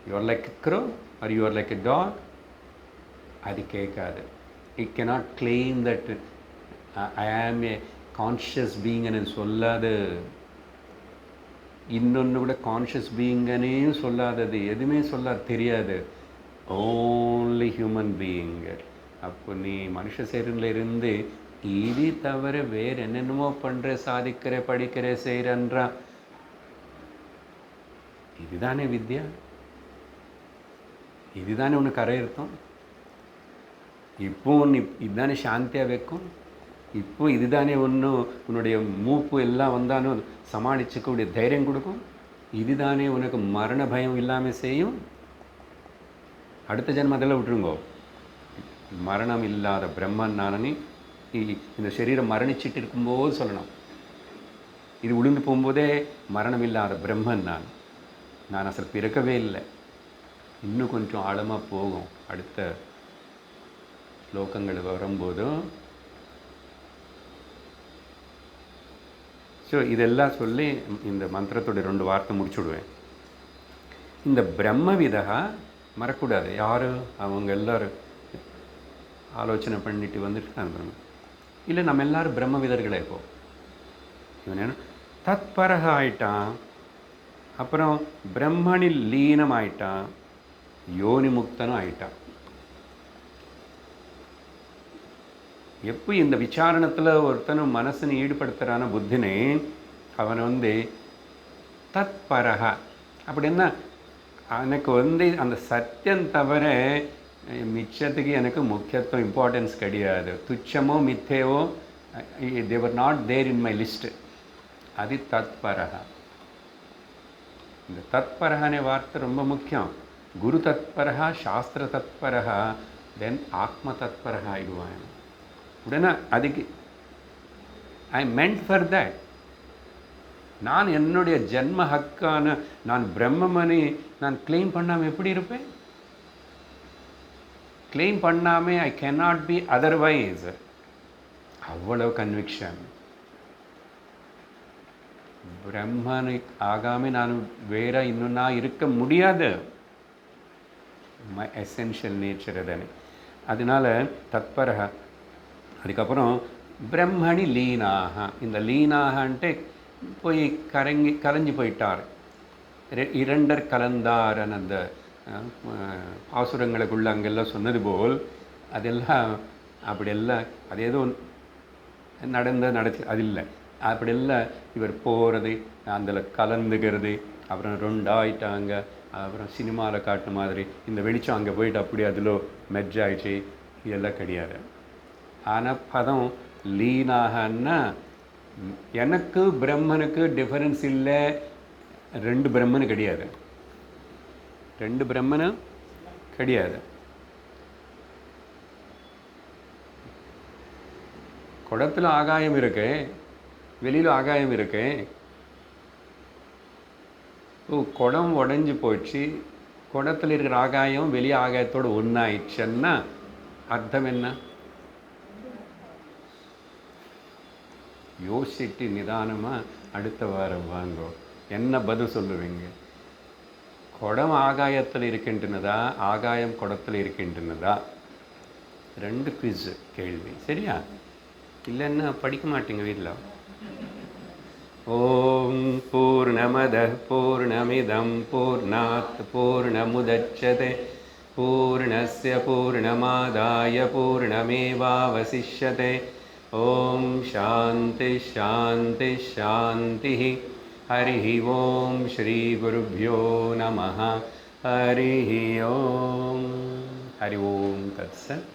[SPEAKER 1] You are like a crow or you are like a dog. அது கேட்காது. It cannot claim that I am a conscious பீயிங்னு சொல்லாது. இன்னொன்று கூட கான்ஷியஸ் பீயிங்கனையும் சொல்லாதது, எதுவுமே சொல்லாது, தெரியாது. Only human being. அப்போ நீ மனுஷ சரீரில் இருந்து இது தவிர வேறு என்னென்னமோ பண்ணுற, சாதிக்கிற, படிக்கிற, செய்கிறன்றா. இதுதானே வித்யா, இதுதானே உனக்கு கரையிருத்தம். இப்போ இதுதானே சாந்தியாக வைக்கும். இப்போ இதுதானே உன்னுடைய மூப்பு எல்லாம் வந்தாலும் சமாளிச்சுக்கூடிய தைரியம் கொடுக்கும். இதுதானே உனக்கு மரண பயம் இல்லாமல் செய்யும். அடுத்த ஜென்மத்தில் விட்டுருங்கோ. மரணம் இல்லாத பிரம்மன் நானே இந்த சரீரம் மரணிச்சிட்டு இருக்கும்போது சொல்லணும். இது உளுந்து போகும்போதே மரணம் இல்லாத பிரம்மன் நான் அசல் பிறக்கவே இல்லை. இன்னும் கொஞ்சம் ஆழமாக போகும் அடுத்த ஸ்லோகங்கள் வரும்போதும். ஸோ இதெல்லாம் சொல்லி இந்த மந்திரத்தோட 2 வார்த்தை முடிச்சுடுவேன். இந்த பிரம்மவிதா மறக்கூடாது. யார் அவங்க எல்லோரும் ஆலோசனை பண்ணிட்டு வந்துட்டு இல்லை, நம்ம எல்லோரும் பிரம்மவிதர்களே. இப்போ இவன் என்ன தத்பரக ஆயிட்டான், அப்புறம் பிரம்மனில் லீனம் ஆயிட்டான், யோனி முக்தனும் ஆயிட்டான். எப்போ இந்த விசாரணத்தில் ஒருத்தனும் மனசுன்னு ஈடுபடுத்துகிறான புத்தினே, அவன் தத்பரக அப்படின்னா எனக்கு அந்த சத்தியம் தவிர மிச்சத்துக்கு எனக்கு முக்கியத்துவம் இம்பார்ட்டன்ஸ் கிடையாது. துச்சமோ மித்தேவோ they're not there in my list. அது தத்பரக. இந்த தத்பரகனே வார்த்தை ரொம்ப முக்கியம். குரு தத்பரக, சாஸ்திர தத்பரக, தென் ஆத்ம தத்பரக ஆயிடுவான் உடனே. அதுக்கு ஐ மென்ட் ஃபார் தட். நான் என்னுடைய ஜென்ம ஹக்கான நான் பிரம்மமணி நான் கிளைம் பண்ணாமல் எப்படி இருப்பேன்? கிளைம் பண்ணாமல் ஐ கேனாட் பி அதர்வைஸ். அவ்வளவு கன்விக்ஷன். பிரம்மனை ஆகாமல் நான் வேற இன்னும் நான் இருக்க முடியாது. மை எசென்ஷியல் நேச்சர் அதனை. அதனால தத்பரக. அதுக்கப்புறம் பிரம்மணி லீனாக. இந்த லீனாகன்ட்டு போய் கரைஞ்சி போயிட்டார். இரண்டர் கலந்தாரன் அந்த ஆசுரங்களுக்குள்ள அங்கெல்லாம் சொன்னது போல் அதெல்லாம் அப்படியெல்லாம் அது ஏதோ நடந்து அது இல்லை. அப்படியெல்லாம் இவர் போகிறது, அதில் கலந்துக்கிறது, அப்புறம் ரெண்டாயிட்டாங்க, அப்புறம் சினிமாவில் காட்டின மாதிரி இந்த வெளிச்சம் அங்கே போயிட்டு அப்படி அதில் மெர்ஜ் ஆயிடுச்சு, இதெல்லாம் கிடையாது. ஆனால் பதம் லீனாகன்னா எனக்கு பிரம்மனுக்கு டிஃபரன்ஸ் இல்லை, ரெண்டு பிரம்மனு கிடையாது, ரெண்டு பிரம்மனு கிடையாது. குடத்தில் ஆகாயம் இருக்கு, வெளியில் ஆகாயம் இருக்கு. குடம் உடஞ்சி போச்சு, குடத்தில் இருக்கிற ஆகாயம் வெளியே ஆகாயத்தோடு ஒன்றாயிடுச்சுன்னா அர்த்தம் என்ன? யோசிச்சுட்டு நிதானமாக அடுத்த வாரம் வாங்கோ, என்ன பதில் சொல்லுவீங்க? குடம் ஆகாயத்தில் இருக்கின்றனதா, ஆகாயம் குடத்தில் இருக்கின்றனதா? ரெண்டு குவிஸ் கேள்வி, சரியா? இல்லைன்னா படிக்க மாட்டீங்க வீட்டில். ஓம் பூர்ணமத பூர்ணமிதம் பூர்ணாத் பூர்ணமுதச்யதே பூர்ணஸ்ய பூர்ணமாதாய பூர்ணமேவாவசிஷ்யதே. ஓம் சாந்தி சாந்தி சாந்தி. ஹரி ஓம் ஸ்ரீ குருப்யோ நமः. ஹரி ஓம். ஹரி ஓம் தத்சத்.